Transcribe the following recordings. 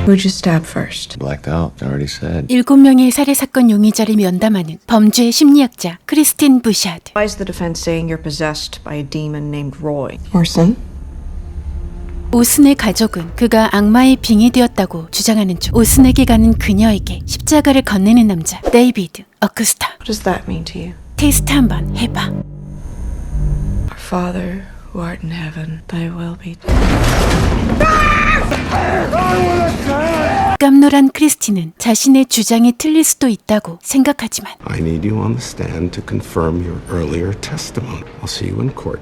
Who'd you stab first? Blacked out. I already said. 7명의 살해 사건 용의자를 면담하는 범죄 심리학자 크리스틴 부샤드. Why is the defense saying you're possessed by a demon named Roy? Orson? 오슨의 가족은 그가 악마의 빙이 되었다고 주장하는 중 오슨에게 가는 그녀에게 십자가를 건네는 남자 데이비드 어쿠스타. What does that mean to you? 테스트 한번 해봐. Our Father, who art in heaven, thy will be done. 깜놀한 크리스틴은 자신의 주장이 틀릴 수도 있다고 생각하지만 I need you on the stand to confirm your earlier testimony. I'll see you in court.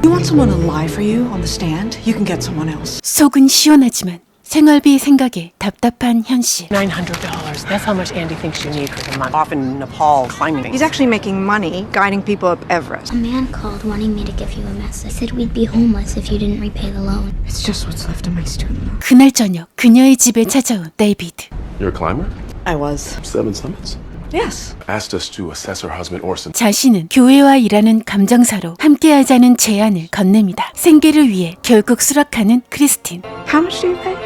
You want someone to lie for you on the stand? You can get someone else. 속은 시원하지만 생활비 생각에 답답한 현실. $900. That's how much Andy thinks you need for the month. Off in Nepal climbing. He's actually making money guiding people up Everest. A man called wanting me to give you a message. Said we'd be homeless if you didn't repay the loan. It's just what's left of my student loan. 그날 저녁 그녀의 집에 찾아온 데이비드. You're a climber? I was. 7 summits? Yes. Asked us to assess her husband Orson. 자신은 교회와 일하는 감정사로 함께하자는 제안을 건넵니다. 생계를 위해 결국 수락하는 크리스틴. How much do you pay?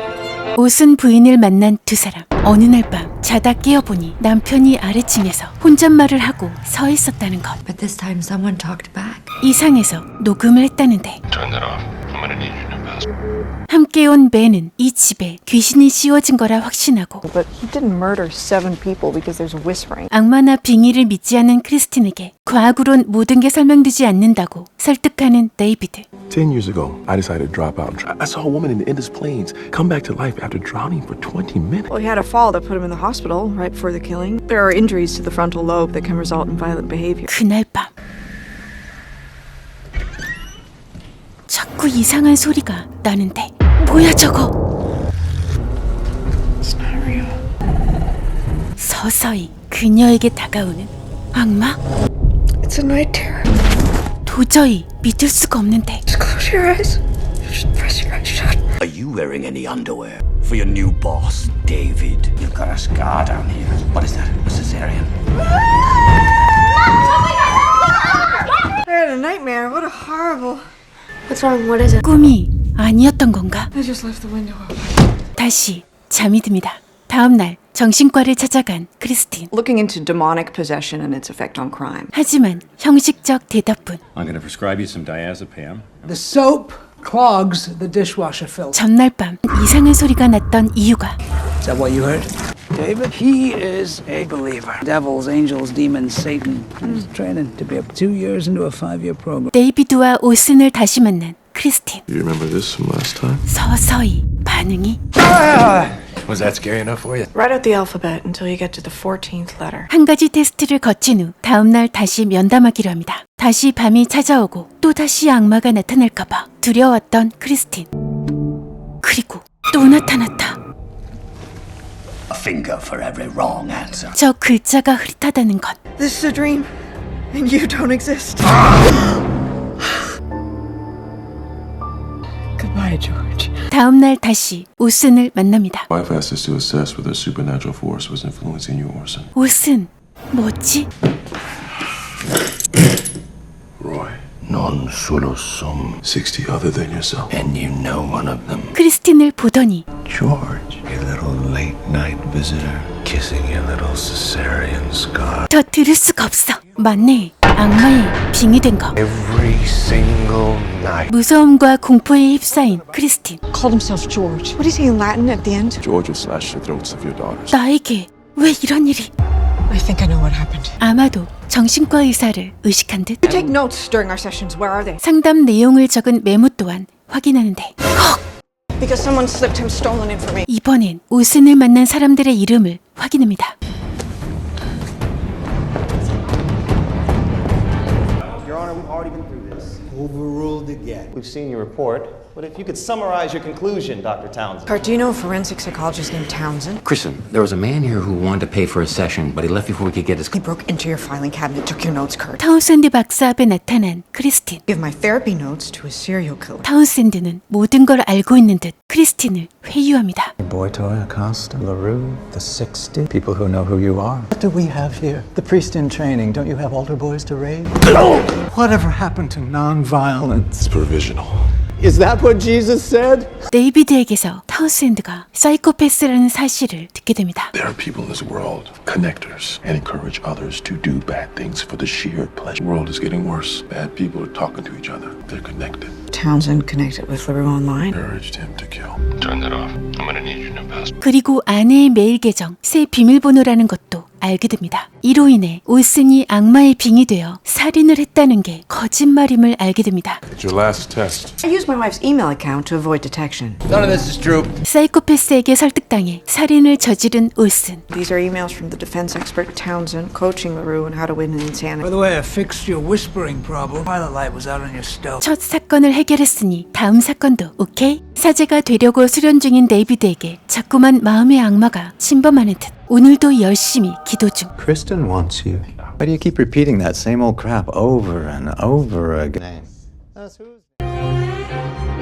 오슨 부인을 만난 두 사람. 어느 날 밤 자다 깨어보니 남편이 아래층에서 혼잣말을 하고 서 있었다는 것. But this time someone talked back. 이상해서 녹음을 했다는데 Turn that off. I'm gonna need your new password. 함께 온 벤은 이 집에 귀신이 씌워진 거라 확신하고 But he didn't murder 7 people because there's whispering. 악마나 빙의를 믿지 않는 크리스틴에게 과학으론 모든 게 설명되지 않는다고 설득하는 데이비드. 10 years ago, I decided to drop out. I saw a woman in the Indus Plains come back to life after drowning for 20 minutes. Well, he had a fall that put him in the hospital right before the killing. There are injuries to the frontal lobe that can result in violent behavior. 그날 밤 자꾸 이상한 소리가 나는데 뭐야 저거? It's not real. 서서히 그녀에게 다가오는 악마? It's a night terror. 도저히 믿을 수가 없는데 Just close your eyes. Just press your eyes shut. Are you wearing any underwear for your new boss, David? You've got a scar down here. What is that? A cesarean? I had a nightmare. What a horrible. What's wrong? What is it? 꿈이 아니었던 건가? I just left the window open. 다시 잠이 듭니다. 다음 날 정신과를 찾아간 크리스틴. Looking into demonic possession and its effect on crime. 하지만 형식적 대답뿐. I'm going to prescribe you some diazepam. The soap clogs the dishwasher filter. 전날 밤 이상한 소리가 났던 이유가 Is that what you heard? David, he is a believer. Devils, angels, demons, Satan. He's training to be up 2 years into a 5-year program. 데이비드와 오슨을 다시 만난 크리스틴. Do you remember this from last time? 서서히 반응이 Was that scary enough for you? Write out the alphabet until you get to the 14th letter. 한 가지 테스트를 거친 후 다음 날 다시 면담하기로 합니다. 다시 밤이 찾아오고 또 다시 악마가 나타날까봐 두려웠던 크리스틴. 그리고 또 나타났다. A finger for every wrong answer. 저 글자가 흐릿하다는 것. This is a dream, and you don't exist. Goodbye, George. 다음 날 다시 오슨을 만납니다. Wife asked us to assess whether supernatural force was influencing you, Orson. 오슨 뭐지? Roy. Non solo sum. 60 other than yourself. And you know one of them. 크리스틴을 보더니 George, your little late night visitor, kissing your little cesarean scar. 더 들을 수가 없어. 맞네. 악마의 빙이 된 거. Every single night. 무서움과 공포에 휩싸인 크리스틴. Called himself George. What is he in Latin at the end? George will slash the throats of your daughters. 나에게 왜 이런 일이? I think I know what happened. 아마도 정신과 의사를 의식한 듯 You take notes during our sessions. Where are they? 상담 내용을 적은 메모 또한 확인하는데 Because someone slipped him stolen information. 이번엔 오슨을 만난 사람들의 이름을 확인합니다. Your Honor, we've already been through this. Overruled again. We've seen your report, but if you could summarize your conclusion, Dr. Townsend. Cart, do you know a forensic psychologist named Townsend? Kristen, there was a man here who wanted to pay for a session, but he left before we could get his... He broke into your filing cabinet, took your notes, Cart. 타운샌드 박사 앞에 나타난 크리스틴. Give my therapy notes to a serial killer. 타운샌드는 모든 걸 알고 있는 듯 크리스틴을 회유합니다. Boytoy, Acosta, LaRue, the 60 people who know who you are. What do we have here? The priest in training. Don't you have altar boys to raid? Whatever happened to non-violence? It's provisional. Is that what Jesus said? 데이비드에게서 타운샌드가 사이코패스라는 사실을 듣게 됩니다. There are people in this world, connectors, and encourage others to do bad things for the sheer pleasure. The world is getting worse. Bad people are talking to each other. They're connected. Townsend connected with LaRue online. Encouraged him to kill. Turn that off. I'm gonna need your new password. 그리고 아내의 메일 계정, 새 비밀번호라는 것도 알게 됩니다. 이로 인해 올슨이 악마의 빙이 되어 살인을 했다는 게 거짓말임을 알게 됩니다. It's your last test. I used my wife's email account to avoid detection. None of this is true. 사이코패스에게 설득당해 살인을 저지른 올슨. These are emails from the defense expert Townsend coaching LaRue on how to win an insanity. By the way, I fixed your whispering problem. Pilot light was out on your stove. 첫 사건을 해결했으니 다음 사건도 오케이? 사제가 되려고 수련 중인 데이비드에게 자꾸만 마음의 악마가 침범하는 듯 오늘도 열심히 기도 중. Kristen wants you. Why do you keep repeating that same old crap over and over again?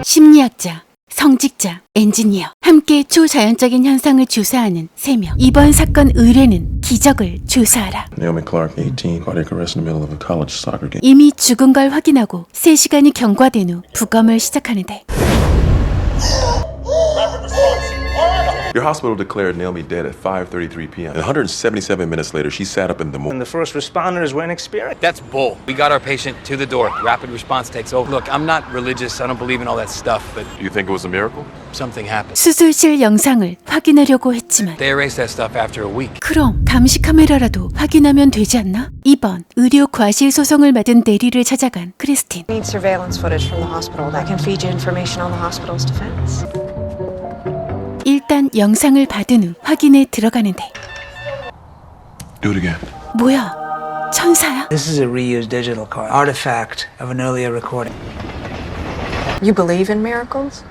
심리학자, 성직자, 엔지니어 함께 초자연적인 현상을 조사하는 3명. 이번 사건 의뢰는 기적을 조사하라. Naomi Clark, 18, cardiac arrest in the middle of a college soccer game. 이미 죽은 걸 확인하고 3시간이 경과된 후 부검을 시작하는데 Your hospital declared Naomi dead at 5:33 p.m. And 177 minutes later, she sat up in the morning. And the first responders were inexperienced. That's bull. We got our patient to the door. Rapid response takes over. Look, I'm not religious. I don't believe in all that stuff, but You think it was a miracle? something happened. 수술실 영상을 확인하려고 했지만 They erased that stuff after a week. 그럼 감시 카메라라도 확인하면 되지 않나? 이번 의료 과실 소송을 받은 대리를 찾아간 크리스틴. Need surveillance footage from the hospital that can feed you information on the hospital's defense. 일단 영상을 받은 후 확인에 들어가는데 Do it again. 뭐야? 천사야? This is a reused digital card, artifact of an earlier recording. You believe in miracles?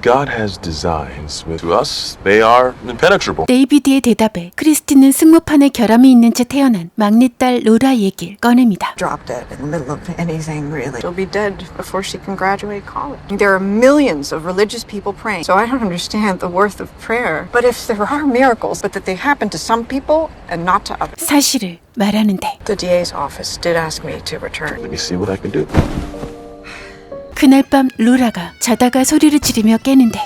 God has designs. To us, they are impenetrable. 데이비드의 대답에 크리스틴은 승무판에 결함이 있는 채 태어난 막내딸 로라 얘기를 꺼냅니다. Drop dead in the middle of anything, really. She'll be dead before she can graduate college. There are millions of religious people praying, so I don't understand the worth of prayer. But if there are miracles, but that they happen to some people and not to others. 사실을 말하는데 The DA's office did ask me to return. Let me see what I can do. 그날 밤 로라가 자다가 소리를 지르며 깨는데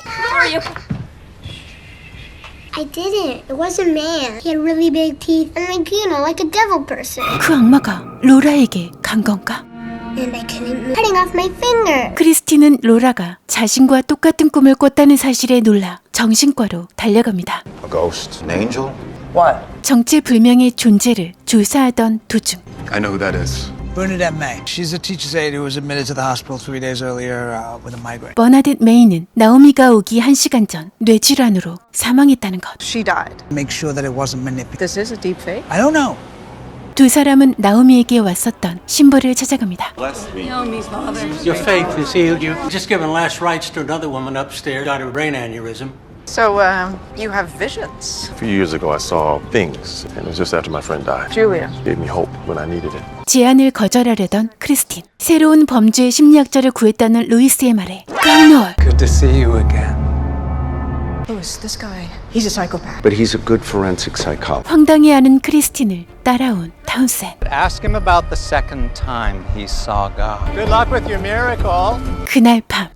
I didn't. It was a man. He had really big teeth and like, like a devil person. 그 악마가 로라에게 간 건가? And I couldn't move. Cutting off my finger. 크리스틴은 로라가 자신과 똑같은 꿈을 꿨다는 사실에 놀라 정신과로 달려갑니다. A ghost. An angel? What? 정체불명의 존재를 조사하던 도중 I know who that is. Bernadette May. She's a teacher's aide who was admitted to the hospital 3 days earlier with a migraine. 버나뎃 메이는 나오미가 오기 1시간 전 뇌질환으로 사망했다는 것. She died. Make sure that it wasn't manipulated. This is a deep fake? I don't know. 두 사람은 나오미에게 왔었던 신부를 찾아갑니다. Your faith has healed you. Just given last rites to another woman upstairs. Got a brain aneurysm. So, you have visions? A few years ago, I saw things, and it was just after my friend died. Julia. It gave me hope when I needed it. 제안을 거절하려던 크리스틴. 새로운 범죄 심리학자를 구했다는 루이스의 말에 깜놀. Good to see you again. Louis, this guy, he's a psychopath. But he's a good forensic psychologist. 황당해하는 크리스틴을 따라온 타운센드. Ask him about the second time he saw God. Good luck with your miracle. 그날 밤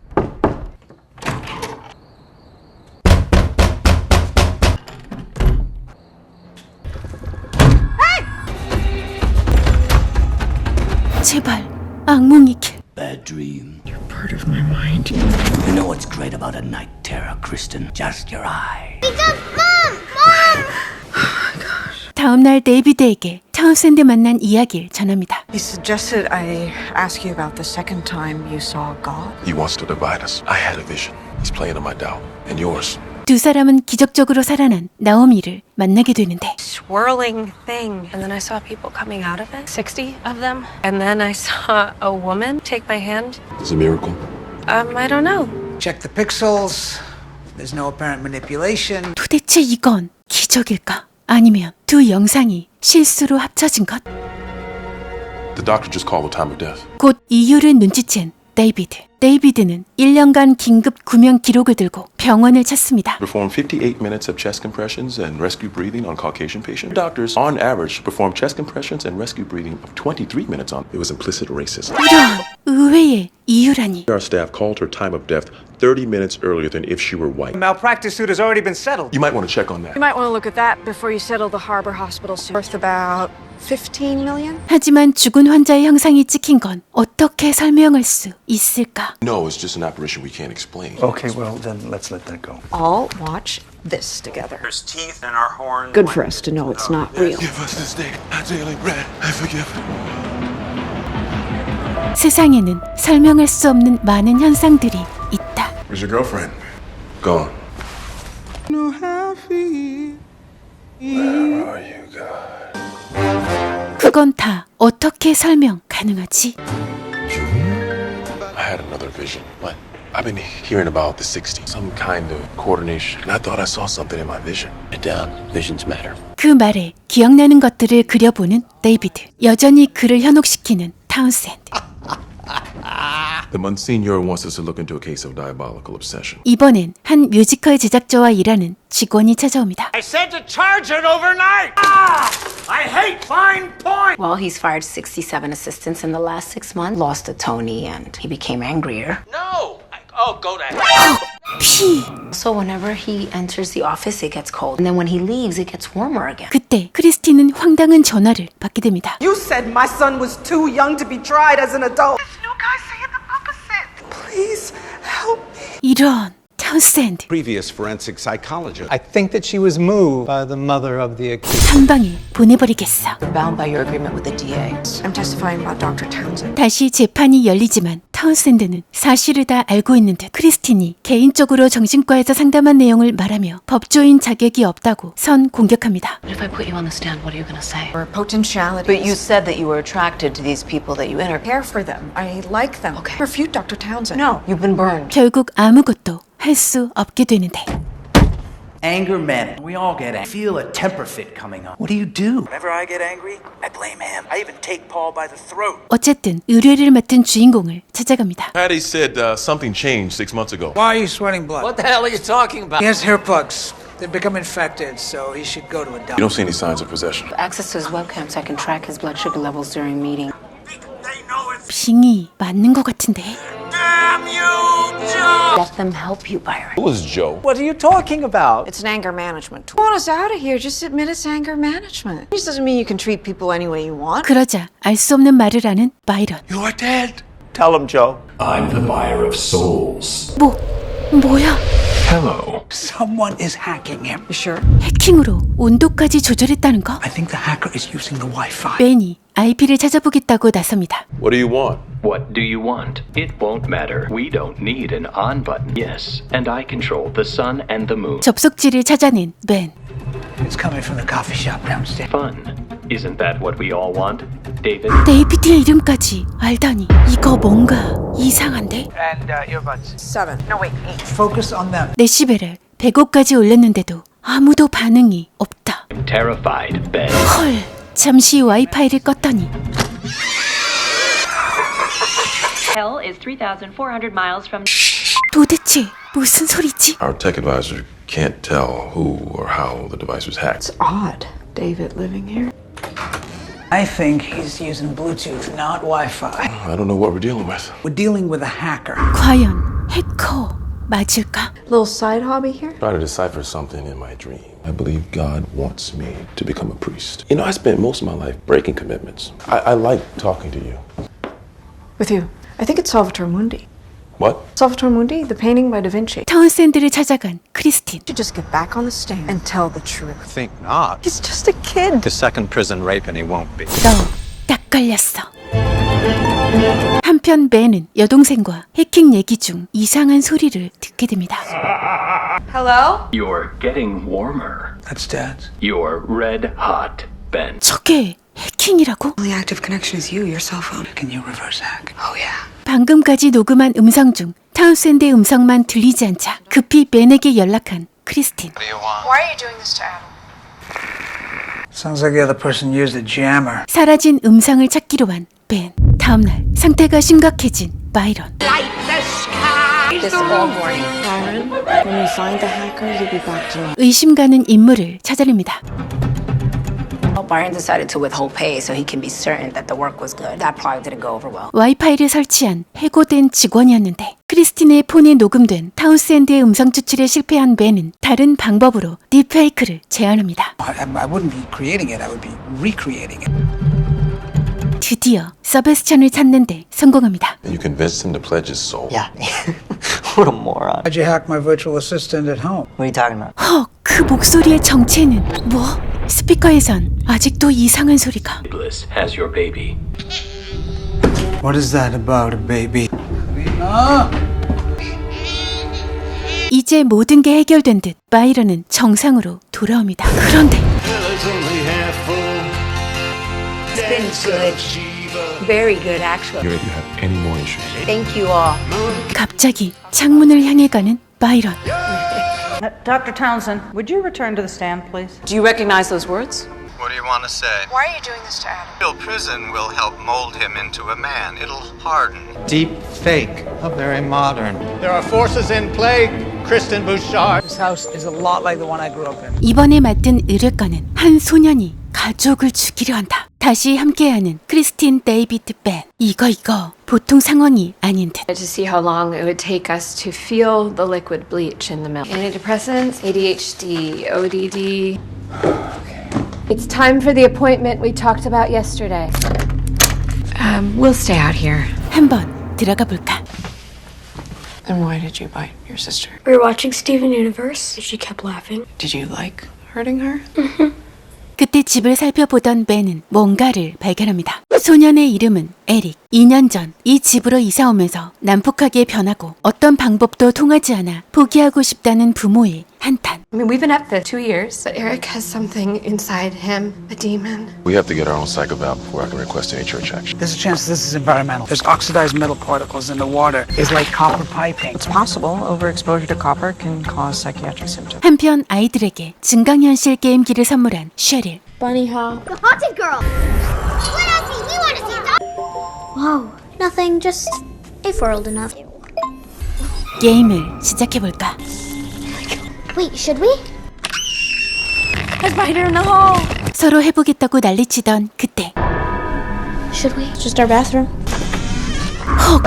제발 악몽이 길. Bad dream. You're part of my mind. You know what's great about a night terror, Kristen? Just your eye. 다음날 데이비드에게 타운샌드 만난 이야기를 전합니다. He suggested I ask you about the second time you saw God. He wants to divide us. I had a vision. He's playing on my doubt. And yours. 두 사람은 기적적으로 살아난 나오미를 만나게 되는데 swirling thing. And then I saw people coming out of it, 60 of them. And then I saw a woman take my hand. It's a miracle. I don't know. Check the pixels. There's no apparent manipulation. 도대체 이건 기적일까? 아니면 두 영상이 실수로 합쳐진 것? The doctor just called the time of death. 곧 이유를 눈치챈 데이비드. 데이비드는 1년간 긴급 구명 기록을 들고 병원을 찾습니다. Performed 58 minutes of chest compressions and rescue breathing on Caucasian patients. Doctors, on average, perform chest compressions and rescue breathing of 23 minutes on. It was implicit racism. 이런 의외의 이유라니. Our staff called her time of death 30 minutes earlier than if she were white. Malpractice suit has already been settled. You might want to check on that. You might want to look at that before you settle the Harbor Hospital suit. Worth about 15 million? 하지만 죽은 환자의 형상이 찍힌 건 어떻게 설명할 수 있을까? No, it's just an apparition we can't explain. Okay, well, then let's let that go. All watch this together. There's teeth in our horn. Good for us to know it's not real. Give us this day our daily bread. I forgive. 세상에는 설명할 수 없는 많은 현상들이 있다. Where's your girlfriend? Gone. Where are you, God? 그건 다 어떻게 설명 가능하지? I had another vision. What? I've been hearing about the 60s, some kind of coordination, and I thought I saw something in my vision. Get down. Visions matter. 그 말에 기억나는 것들을 그려보는 데이비드. 여전히 그를 현혹시키는 타운센드. The Monsignor wants us to look into a case of diabolical obsession. 이번엔 한 뮤지컬 제작자와 일하는 직원이 찾아옵니다. I said to charge it overnight. Ah! I hate fine point. Well, he's fired 67 assistants in the last 6 months, lost to Tony, and he became angrier. No. Go to hell. 피! So whenever he enters the office, it gets cold. And then when he leaves, it gets warmer again. 그때 크리스틴은 황당한 전화를 받게 됩니다. You said my son was too young to be tried as an adult. This new guy's saying the opposite. Please help me. 이런 타운센드. Previous forensic psychologist. I think that she was moved by the mother of the accused. 한 방에 보내버리겠어. You're bound by your agreement with the DA. I'm testifying about Dr. Townsend. 다시 재판이 열리지만 타운센드는 사실을 다 알고 있는 듯 크리스틴이 개인적으로 정신과에서 상담한 내용을 말하며 법조인 자격이 없다고 선 공격합니다. If I put you on the stand, what are you going to say? Or potentialities. But you said that you were attracted to these people that you interviewed. Care for them. I like them. Okay. Refute Dr. Townsend. No, you've been burned. 결국 아무것도 할 수 없게 되는데. Anger management. We all get angry. Feel a temper fit coming on. What do you do? Whenever I get angry, I blame him. I even take Paul by the throat. 어쨌든 의뢰를 맡은 주인공을 찾아갑니다. Patty said something changed 6 months ago. Why are you sweating blood? What the hell are you talking about? He has hair plugs. They've become infected, so he should go to a doctor. You don't see any signs of possession. Access to his webcam so I can track his blood sugar levels during meeting. 빙이 맞는 것 같은데. Damn you, Joe! Let them help you, Byron. Who is Joe? What are you talking about? It's an anger management tool. Want us out of here, just admit it's anger management. This doesn't mean you can treat people any way you want. 그러자 알 수 없는 말을 하는 바이런. You are dead. Tell him, Joe. I'm the buyer of souls. 뭐야? Hello. Someone is hacking him. You sure? 해킹으로 온도까지 조절했다는 거? I think the hacker is using the Wi-Fi. 벤이 IP를 찾아보겠다고 나섭니다. What do you want? What do you want? It won't matter. We don't need an on button. Yes, and I control the sun and the moon. 접속지를 찾아낸 벤. It's coming from the coffee shop downstairs. Fun. Isn't that what we all want, David? 데이비드의 이름까지 알다니 이거 뭔가 이상한데? And earbuds. 7. No, wait, 8. Focus on them. 데시벨을 105까지 올렸는데도 아무도 반응이 없다. I'm terrified, Ben. 헐, 잠시 와이파이를 껐더니 Hell is 3,400 miles from. 도대체 무슨 소리지? Our tech advisor can't tell who or how the device was hacked. It's odd, David living here. I think he's using Bluetooth, not Wi-Fi. I don't know what we're dealing with. We're dealing with a hacker. 과연 해커 맞을까? Little side hobby here? Try to decipher something in my dream. I believe God wants me to become a priest. You know, I spent most of my life breaking commitments. I like talking to you. With you. I think it's Salvator Mundi. What? Salvator Mundi, the painting by Da Vinci. 타운센드를 찾아간 크리스틴. You should just get back on the stand and tell the truth. Think not. He's just a kid. The second prison rape and he won't be. 너 딱 걸렸어. 한편 벤은 여동생과 해킹 얘기 중 이상한 소리를 듣게 됩니다. Hello? You're getting warmer. That's Dad. You're red hot, Ben. 저게 해킹이라고? Only active connection is you, your cell phone. Can you reverse hack? Oh yeah. 방금까지 녹음한 음성 중 타운센드의 음성만 들리지 않자 급히 벤에게 연락한 크리스틴. Why are you doing this to Adam? Sounds like the other person used a jammer. 사라진 음성을 찾기로 한 벤. 다음날 상태가 심각해진 바이런. This all morning. Byron, when we find the hacker, you'll be back to me. 의심 가는 인물을 찾아냅니다. Byron decided to withhold pay so he can be certain that the work was good. That probably didn't go over well. 와이파이를 설치한 해고된 직원이었는데 크리스틴의 폰에 녹음된 타운샌드의 음성 추출에 실패한 벤은 다른 방법으로 딥페이크를 제안합니다. I wouldn't be creating it, I would be recreating it. 드디어 서베스찬을 찾는데 성공합니다. You convinced him to pledge his soul? Yeah. What a moron. How'd you hack my virtual assistant at home? What are you talking about? 헉, 그 목소리의 정체는 뭐? 스피커에선 아직도 이상한 소리가. Bliss has your baby. What is that about a baby? 이제 모든 게 해결된 듯 바이런은 정상으로 돌아옵니다. 그런데 It's been good. Very good, actually. You have any more issues? Thank you all. 갑자기 창문을 향해 가는 바이런. Dr. Townsend, would you return to the stand, please? Do you recognize those words? What do you want to say? Why are you doing this to Adam? Real prison will help mold him into a man. It'll harden. Deep fake. How very modern. There are forces in play, Kristen Bouchard. This house is a lot like the one I grew up in. 이번에 맡은 의뢰관은 한 소년이 가족을 죽이려 한다. 다시 함께하는 크리스틴, 데이비드, 벤. 이거 보통 상황이 아닌 듯. To see how long it would take us to feel the liquid bleach in the milk. Antidepressants, ADHD, ODD. It's time for the appointment we talked about yesterday. We'll stay out here. 한번 들어가 볼까? And why did you bite your sister? We were watching Steven Universe. She kept laughing. Did you like hurting her? 그때 집을 살펴보던 벤은 뭔가를 발견합니다. 소년의 이름은 에릭. 2년 전 이 집으로 이사 오면서 난폭하게 변하고 어떤 방법도 통하지 않아 포기하고 싶다는 부모의 한탄. I mean, we've been up for 2 years, but Eric has something inside him, a demon. We have to get our own psych eval before I can request any church action. There's a chance this is environmental. There's oxidized metal particles in the water. It's like copper piping. It's possible overexposure to copper can cause psychiatric symptoms. 한편 아이들에게 증강현실 게임기를 선물한 셰릴. Bunny hop. The haunted girl. Let us see. We want to see that. Whoa. Nothing. Just if we're old enough. 게임을 시작해볼까? Wait, should we? There's spider in the hole. 서로 해보겠다고 난리치던 그때. Should we? Just our bathroom. 헉!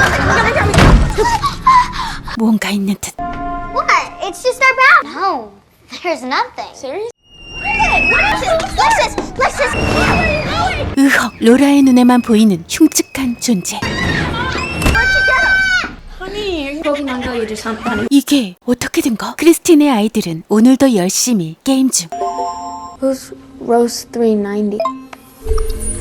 뭔가 있는 듯. What? It's just our bath. No, there's nothing. Serious? What is it? Lexus! 으헉, 로라의 눈에만 보이는 흉측한 존재. 이게 어떻게 된 거? 크리스틴의 아이들은 오늘도 열심히 게임 중. Who's Rose 390?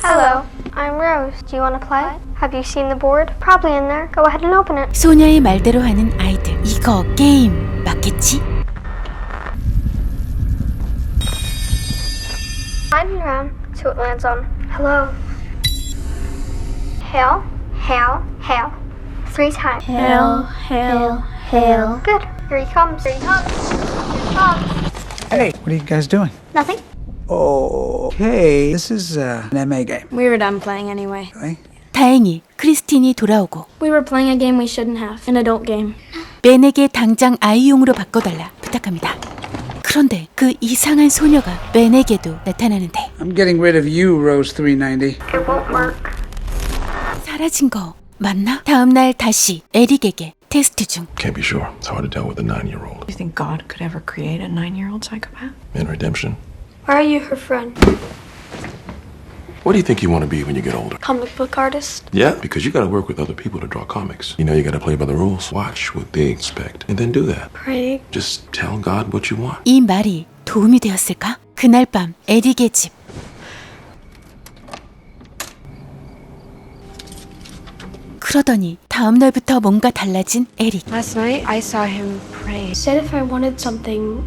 Hello, I'm Rose. Do you want to play? Have you seen the board? Probably in there. Go ahead and open it. 소녀의 말대로 하는 아이들. 이거 게임 맞겠지? Sliding around, see what lands on. Hello. Hail, hail, hail. 3 times. Hail, hail, hail. Good. Here he comes. Here he comes. Here he comes. Hey, what are you guys doing? Nothing. Okay, this is an MA game. We were done playing anyway. Okay. 다행히 크리스틴이 돌아오고 We were playing a game we shouldn't have. An adult game. 벤에게 당장 아이용으로 바꿔달라 부탁합니다. 그런데 그 이상한 소녀가 벤에게도 나타나는데 I'm getting rid of you, Rose 390. It won't work. 사라진 거 맞나? 다음날 다시 에릭에게 테스트 중. Can't be sure. It's hard to tell with a 9-year-old. You think God could ever create a 9-year-old psychopath? In redemption. Why are you her friend? What do you think you want to be when you get older? Comic book artist? Yeah, because you got to work with other people to draw comics. You know, you got to play by the rules. Watch what they expect, and then do that. Pray. Just tell God what you want. 이 말이 도움이 되었을까? 그날 밤 에릭의 집. 그러더니 다음 날부터 뭔가 달라진 에릭. Last night, I saw him pray. Said if I wanted something,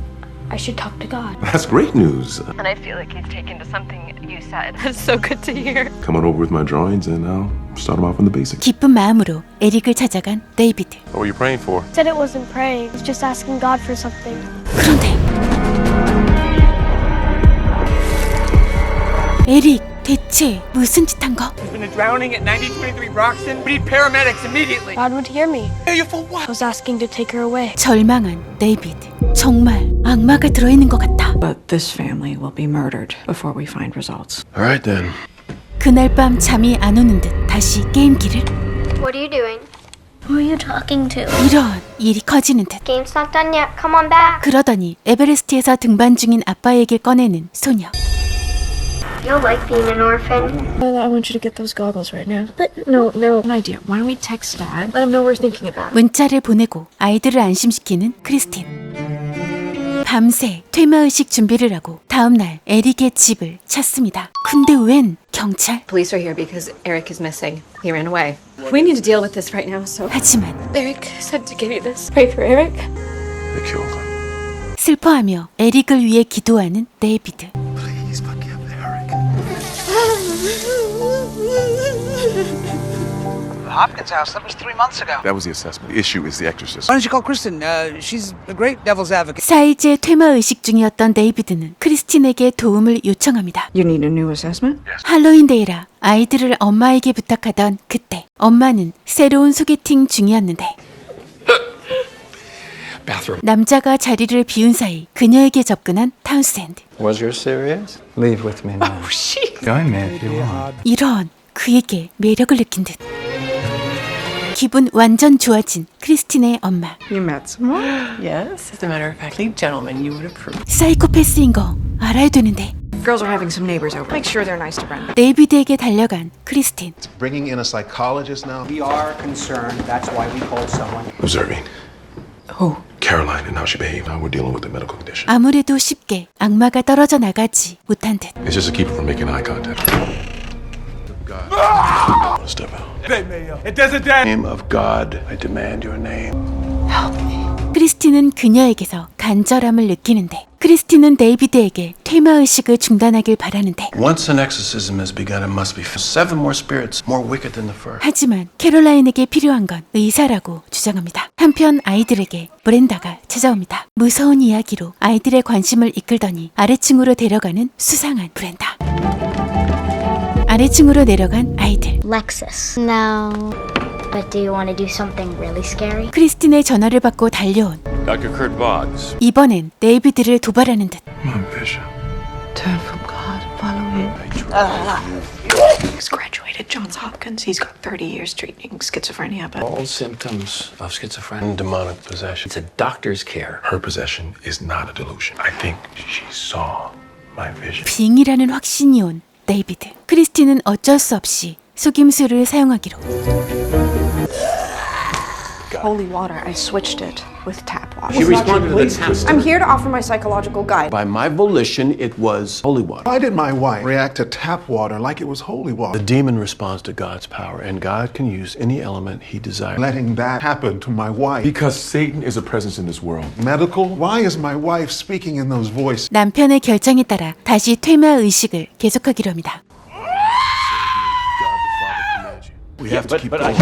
I should talk to God. That's great news. And I feel like he's taken to something you said. That's so good to hear. Come on over with my drawings, and I'll start them off from the basics. 기쁜 마음으로 에릭을 찾아간 데이비드. What were you praying for? Said it wasn't praying. It was just asking God for something. 그런데 에릭 대체 무슨 짓 한 거? There's been a drowning at 9023 Roxton. We need paramedics immediately. God would hear me. Hear you for what? I was asking to take her away. 절망한 데이비드. 정말 악마가 들어있는 것 같아. But this family will be murdered before we find results. All right then. 그날 밤 잠이 안 오는 듯 다시 게임기를. What are you doing? Who are you talking to? 이런 일이 커지는 듯. Game's not done yet. Come on back. 그러더니 에베레스트에서 등반 중인 아빠에게 꺼내는 소녀. You'll like being an orphan. I want you to get those goggles right now. But no, an idea. Why don't we text Dad? Let him know we're thinking about it. 문자를 보내고 아이들을 안심시키는 크리스틴. 밤새 퇴마의식 준비를 하고 다음날 에릭의 집을 찾습니다. 근데 웬 경찰? Police are here because Eric is missing. He ran away. We need to deal with this right now, so. 하지만 Eric said to give you this. Pray for Eric. They killed him. 슬퍼하며 에릭을 위해 기도하는 데이비드. Please forgive Eric. Hopkins house. That was 3 months ago. That was the assessment. The issue is the exorcist. Why don't you call Kristen? She's a great devil's advocate. 사이제 퇴마의식 중이었던 데이비드는 크리스틴에게 도움을 요청합니다. You need a new assessment? 할로윈데이라 아이들을 엄마에게 부탁하던 그때 엄마는 새로운 소개팅 중이었는데 남자가 자리를 비운 사이 그녀에게 접근한 타운센드. Was yours serious? Leave with me now. Oh, shit. Join me if you want. 이런 그에게 매력을 느낀 듯. 기분 완전 좋아진 크리스틴의 엄마. You met someone? Yes, as a matter of fact, lead gentleman you would approve. 사이코패스인 거 알아야 되는데. Girls are having some neighbors over. Make sure they're nice to Brenda. 데이비드에게 달려간 크리스틴. Bringing in a psychologist now. We are concerned. That's why we called someone. Observing. Who? Caroline and how she behaved. Now we're dealing with the medical condition. 아무래도 쉽게 악마가 떨어져 나가지 못한 듯. It's just to keep her from making eye contact. Step out. It doesn't die. Name of God, I demand your name. 크리스틴은 그녀에게서 간절함을 느끼는데 크리스틴은 데이비드에게 퇴마의식을 중단하길 바라는데 Once an exorcism is begun, it must be 7 more spirits more wicked than the first. 하지만 캐롤라인에게 필요한 건 의사라고 주장합니다. 한편 아이들에게 브렌다가 찾아옵니다. 무서운 이야기로 아이들의 관심을 이끌더니 아래층으로 데려가는 수상한 브렌다. 아래층으로 내려간 아이들. Lexus. No. But do you want to do something really scary? 크리스틴의 전화를 받고 달려온 Dr. Kurt Boggs. 이번엔 데이비드를 도발하는 듯. My bishop. Turn from God, follow him. He's graduated Johns Hopkins. He's got 30 years treating schizophrenia, but All symptoms of schizophrenia and demonic possession. It's a doctor's care. Her possession is not a delusion. I think she saw my vision. 빙이라는 확신이 온 데이비드. 크리스틴은 어쩔 수 없이 속임수를 사용하기로. Holy water, I switched it with tap water. She responded to the tap. I'm here to offer my psychological guide. By my volition, it was holy water. Why did my wife react to tap water like it was holy water? The demon responds to God's power, and God can use any element he desires. Letting that happen to my wife. Because Satan is a presence in this world. Medical? Why is my wife speaking in those voices? 남편의 결정에 따라 다시 퇴마 의식을 계속하기로 합니다. We have to keep going.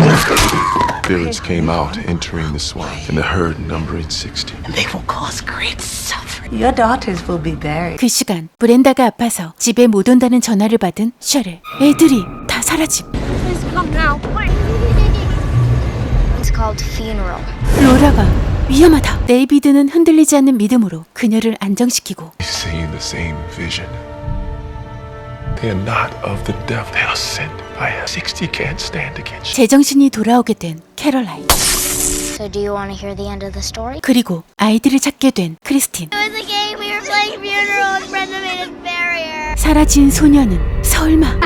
Spirits came out, entering the swamp, and the herd numbering 60. they will cause great suffering. Your daughters will be buried. 그 시간 브렌다가 아파서 집에 못 온다는 전화를 받은 셔를. 애들이 다 사라짐. Please come now, please. It's called funeral. 로라가 위험하다. 데이비드는 흔들리지 않는 믿음으로 그녀를 안정시키고 Seeing the same vision. They are not of the devil. They are sent by him. 60 can't stand against you. 제정신이 돌아오게 된 캐롤라인. So do you want to hear the end of the story? 그리고 아이들을 찾게 된 크리스틴. It was a game. We were playing funeral and Brenda made us bury her. 사라진 소녀는 설마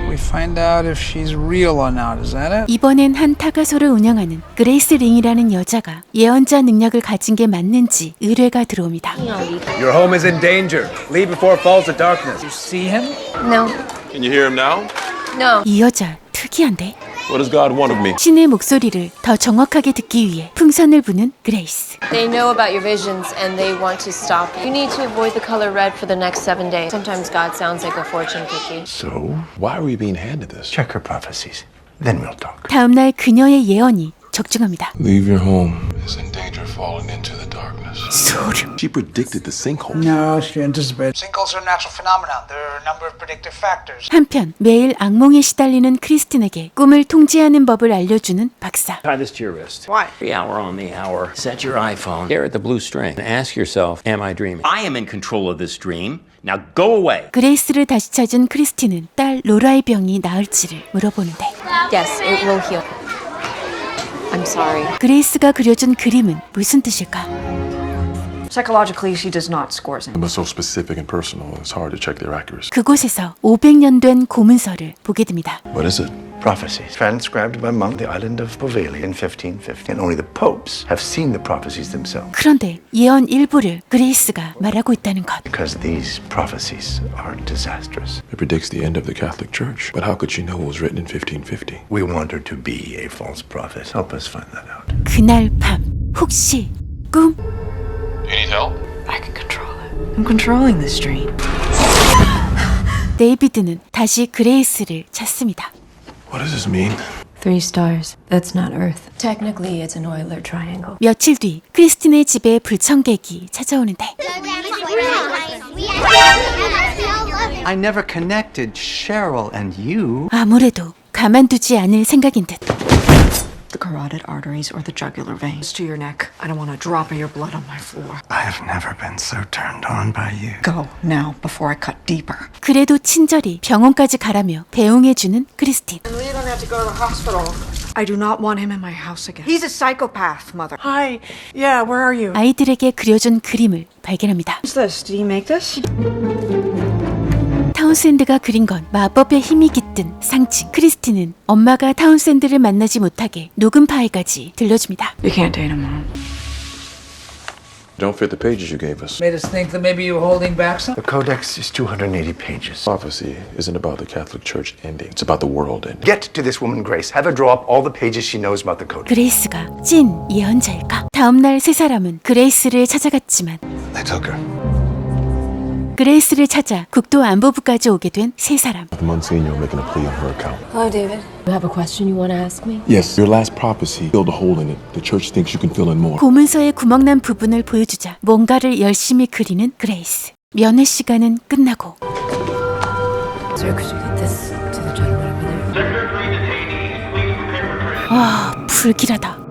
We find out if she's real or not. Is that it? 이번엔 한 타가소를 운영하는 그레이스 링이라는 여자가 예언자 능력을 가진 게 맞는지 의뢰가 들어옵니다. Your home is in danger. Leave before it falls to darkness. You see him? No. Can you hear him now? No. 이 여자 특이한데? What does God want of me? 신의 목소리를 더 정확하게 듣기 위해 풍선을 부는 그레이스. They know about your visions and they want to stop you. You need to avoid the color red for the next 7 days. Sometimes God sounds like a fortune cookie. So, why are we being handed this? Check her prophecies, then we'll talk. 다음 날 그녀의 예언이 적중합니다. Leave your home is in danger of falling into the darkness. this. 소름. She predicted the sinkhole. No, she anticipated. Sinkholes are a natural phenomenon. There are a number of predictive factors. 한편 매일 악몽에 시달리는 크리스틴에게 꿈을 통제하는 법을 알려주는 박사. Tie this to your wrist. Why? Every hour on the hour, set your iPhone, stare at the blue string, and ask yourself, am I dreaming? I am in control of this dream. Now go away. 그레이스를 다시 찾은 크리스틴은 딸 로라의 병이 나을지를 물어보는데 Yes, it will heal. I'm sorry. 그레이스가 그려준 그림은 무슨 뜻일까? Psychologically, she does not score them. But so specific and personal, it's hard to check their accuracy. 그곳에서 500년 된 고문서를 보게 됩니다. What is it? Prophecies transcribed by monk the island of Poveglia in 1550. And only the popes have seen the prophecies themselves. 그런데 예언 일부를 그레이스가 말하고 있다는 것. Because these prophecies are disastrous. It predicts the end of the Catholic Church. But how could she know it was written in 1550? We want her to be a false prophet. Help us find that out. 그날 밤 혹시 꿈? You need help? I can control it. I'm controlling this dream. 데이비드는 다시 그레이스를 찾습니다. What does this mean? 3 stars. That's not Earth. Technically, it's an Euler triangle. 며칠 뒤 크리스틴의 집에 불청객이 찾아오는데 I never connected Cheryl and you. 아무래도 가만두지 않을 생각인 듯. The carotid arteries or the jugular veins to your neck. I don't want a drop of your blood on my floor. I have never been so turned on by you. Go now before I cut deeper. 그래도 친절히 병원까지 가라며 배웅해주는 크리스틴. Leland had to go to the hospital. I do not want him in my house again. He's a psychopath, mother. Hi. Yeah, where are you? 아이들에게 그려준 그림을 발견합니다. What's this? Did he make this? 타운샌드가 그린 건 마법의 힘이 깃든 상징. 크리스틴은 엄마가 타운샌드를 만나지 못하게 녹음 파일까지 들려줍니다. You can't date him, Mom. Don't fit the pages you gave us. Made us think that maybe you were holding back some. The Codex is 280 pages. Prophecy isn't about the Catholic Church ending. It's about the world ending. Get to this woman, Grace. Have her draw up all the pages she knows about the Codex. 그레이스가 찐 예언자일까? 다음날 세 사람은 그레이스를 찾아갔지만 I took her. 그레이스를 찾아 국토안보부까지 오게 된 세 사람. The Monsignor making a plea on her account. Hello, David. You have a question you want to ask me? Yes, your last prophecy filled a hole in it. The church thinks you can fill in more. 고문서에 구멍난 부분을 보여주자 뭔가를 열심히 그리는 그레이스. 면회 시간은 끝나고 Sir, could you get this to the gentleman over there? 와, 불길하다.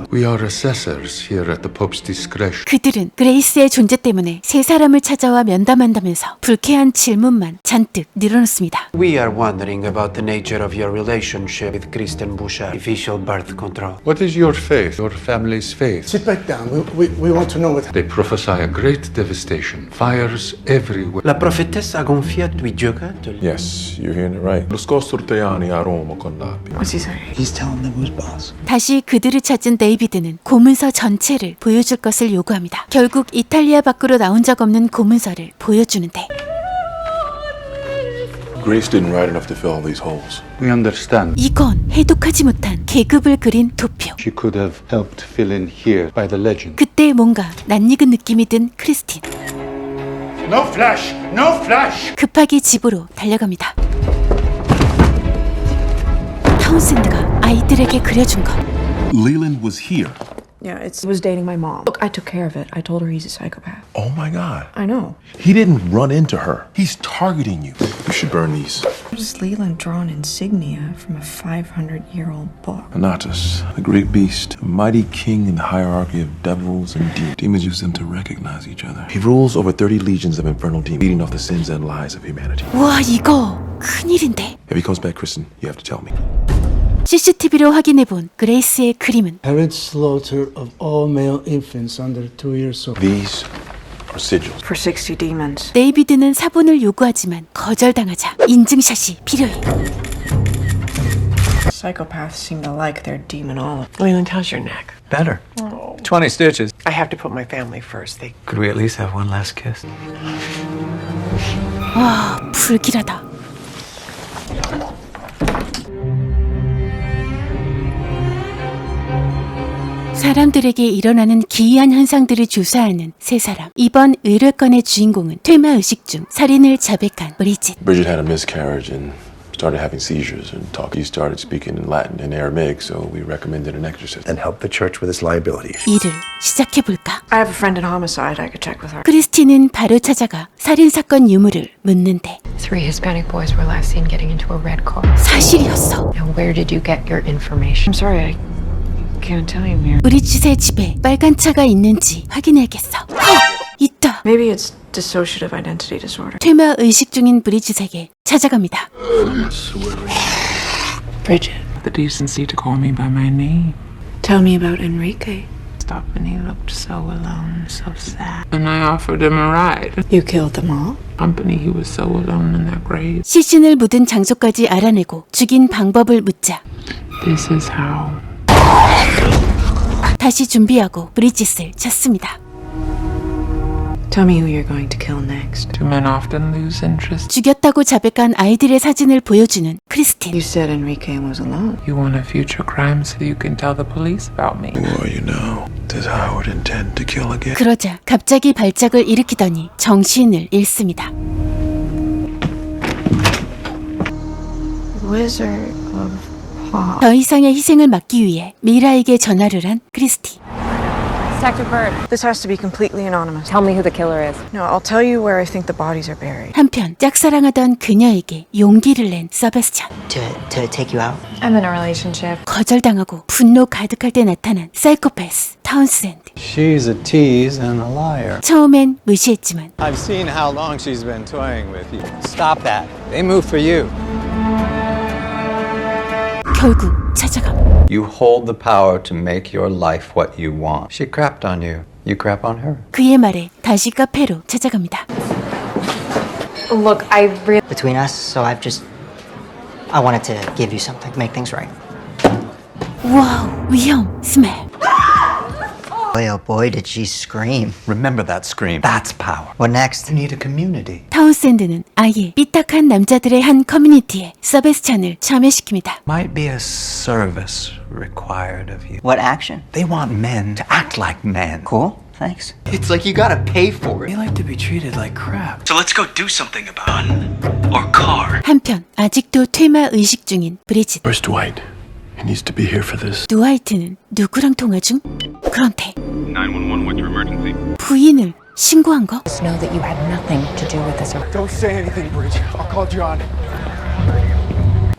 We are assessors here at the Pope's discretion. 그들은 그레이스의 존재 때문에 세 사람을 찾아와 면담한다면서 불쾌한 질문만 잔뜩 늘어놓습니다. We are wondering about the nature of your relationship with Kristen Bouchard, official birth control. What is your faith? Your family's faith? Sit back down. We want to know what. They prophesy a great devastation. Fires everywhere. La prophétesse a confiat lui giocattoli. Yes, you're hearing it right. Lo scorso anni a Roma con l'api. What's he saying? He's telling them who's boss. 다시 그들을 찾은 데이비드는 고문서 전체를 보여줄 것을 요구합니다. 결국 이탈리아 밖으로 나온 적 없는 고문서를 보여주는데 Grace didn't write enough to fill all these holes. We understand. 이건 해독하지 못한 계급을 그린 도표. She could have helped fill in here by the legend. 그때 뭔가 낯익은 느낌이 든 크리스틴. No flash. No flash. 급하게 집으로 달려갑니다. 타운샌드가 아이들에게 그려준 것. Leland was here. Yeah, it was dating my mom. Look, I took care of it. I told her he's a psychopath. Oh my God. I know. He didn't run into her. He's targeting you. You should burn these. There's Leland drawn insignia from a 500-year-old book. Anatus, the great beast, a mighty king in the hierarchy of devils and demons. Demons use them to recognize each other. He rules over 30 legions of infernal demons, beating off the sins and lies of humanity. 와, 이거 큰일인데. If he comes back, Kristen, you have to tell me. CCTV로 확인해본 그레이스의 그림은 Parent slaughter of all male infants under 2 years old. These are sigils. For 60 demons. 데이비드는 사본을 요구하지만 거절당하자 인증샷이 필요해. Psychopaths seem to like their demonology. Leland, how's your neck? Better. 20 stitches. I have to put my family first. Could we at least have one last kiss? 와, 불길하다. 사람들에게 일어나는 기이한 현상들을 조사하는 세 사람. 이번 의뢰건의 주인공은 퇴마 의식 중 살인을 자백한 브리짓. Bridget had a miscarriage and started having seizures and talk. He started speaking in Latin and Aramaic, so we recommended an exorcist. And help the church with its liability. 일을 시작해볼까? I have a friend in homicide. I could check with her. 크리스티는 바로 찾아가 살인사건 유무를 묻는데 3 Hispanic boys were last seen getting into a red car. 사실이었어. Now, where did you get your information? I'm sorry, I can't tell you, Mira. 브리짓의 집에 빨간 차가 있는지 확인해야겠어. 있다. Maybe it's dissociative identity disorder. 퇴마 의식 중인 브리짓에게 찾아갑니다. Bridget, the decency to call me by my name. Tell me about Enrique. Stop, and he looked so alone, so sad. And I offered him a ride. You killed them all? Company, he was so alone in that grave. 시신을 묻은 장소까지 알아내고 죽인 방법을 묻자 This is how. 다시 준비하고 브리짓을 찾습니다. Tell me who you're going to kill next. Do men often lose interest? 죽였다고 자백한 아이들의 사진을 보여주는 크리스틴. You said Enrique was alone. You want a future crime so you can tell the police about me. Well, you know, does Howard intend to kill again? 그러자 갑자기 발작을 일으키더니 정신을 잃습니다. Wizard of Pop. 더 이상의 희생을 막기 위해 미라에게 전화를 한 크리스티. Detective Bird. This has to be completely anonymous. Tell me who the killer is. No, I'll tell you where I think the bodies are buried. 한편 짝사랑하던 그녀에게 용기를 낸 서베스찬. To take you out? I'm in a relationship. 거절당하고 분노 가득할 때 나타난 사이코패스 타운센드. She's a tease and a liar. 처음엔 무시했지만 I've seen how long she's been toying with you. Stop that. They move for you. 결국 찾아감. You hold the power to make your life what you want. She crapped on you. You crap on her. 그의 말에 다시 카페로 찾아갑니다. Look, I really... Between us, so I wanted to give you something, make things right. 와우, 위험, 스멜. Boy, oh boy, did she scream. Remember that scream. That's power. What next? You need a community. 타운센드는 아예 삐딱한 남자들의 한 커뮤니티에 서베스찬을 참여시킵니다. Might be a service required of you. What action? They want men to act like men. Cool, thanks. It's like you gotta pay for it. They like to be treated like crap. So let's go do something about it. Or car. 한편 아직도 퇴마 의식 중인 브리짓. Where's Dwight? He needs to be here for this. 드와이트는 누구랑 통화 중? 그런데 911, what's your emergency? 부인을 신고한 거? Just know that you had nothing to do with this. Don't say anything, Bridget. I'll call John.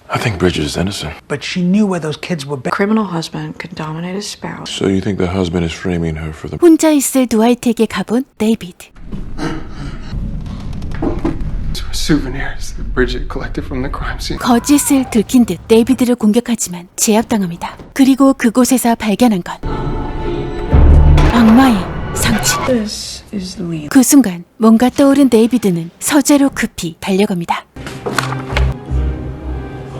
I think Bridget is innocent. But she knew where those kids were buried. Criminal husband could dominate his spouse. So you think the husband is framing her for the... 혼자 있을 드와이트에게 가본 데이비드. Souvenirs that Bridget collected from the crime scene. 거짓을 들킨 듯 데이비드를 공격하지만 제압당합니다. 그리고 그곳에서 발견한 건 악마의 상징. This is the lead. 그 순간 뭔가 떠오른 데이비드는 서재로 급히 달려갑니다.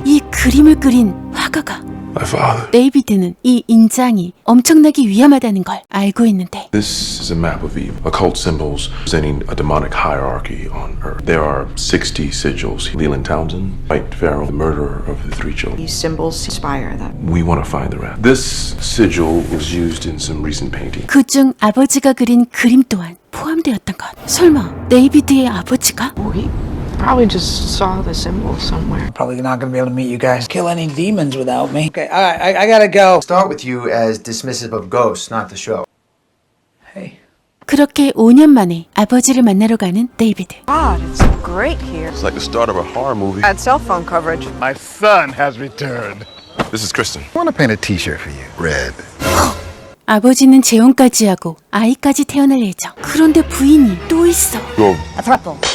이 그림을 그린 화가가 My father. 데이비드는 이 인장이 엄청나게 위험하다는 걸 알고 있는데 This is a map of evil, occult symbols presenting a demonic hierarchy on Earth. There are 60 sigils. Leland Townsend, Dwight Farrell, the murderer of the 3 children. These symbols inspire them. We want to find the rest. This sigil was used in some recent painting. 그중 아버지가 그린 그림 또한 포함되었던 것. 설마 데이비드의 아버지가? Probably just saw the symbol somewhere. Probably not gonna be able to meet you guys. Kill any demons without me. Okay, all right, I gotta go. Start with you as dismissive of ghosts, not the show. Hey. 그렇게 5년 만에 아버지를 만나러 가는 데이비드. God, it's great here. It's like the start of a horror movie. Had cell phone coverage. My son has returned. This is Kristen. I want to paint a t-shirt for you. Red. 아버지는 재혼까지 하고 아이까지 태어날 예정. 그런데 부인이 또 있어.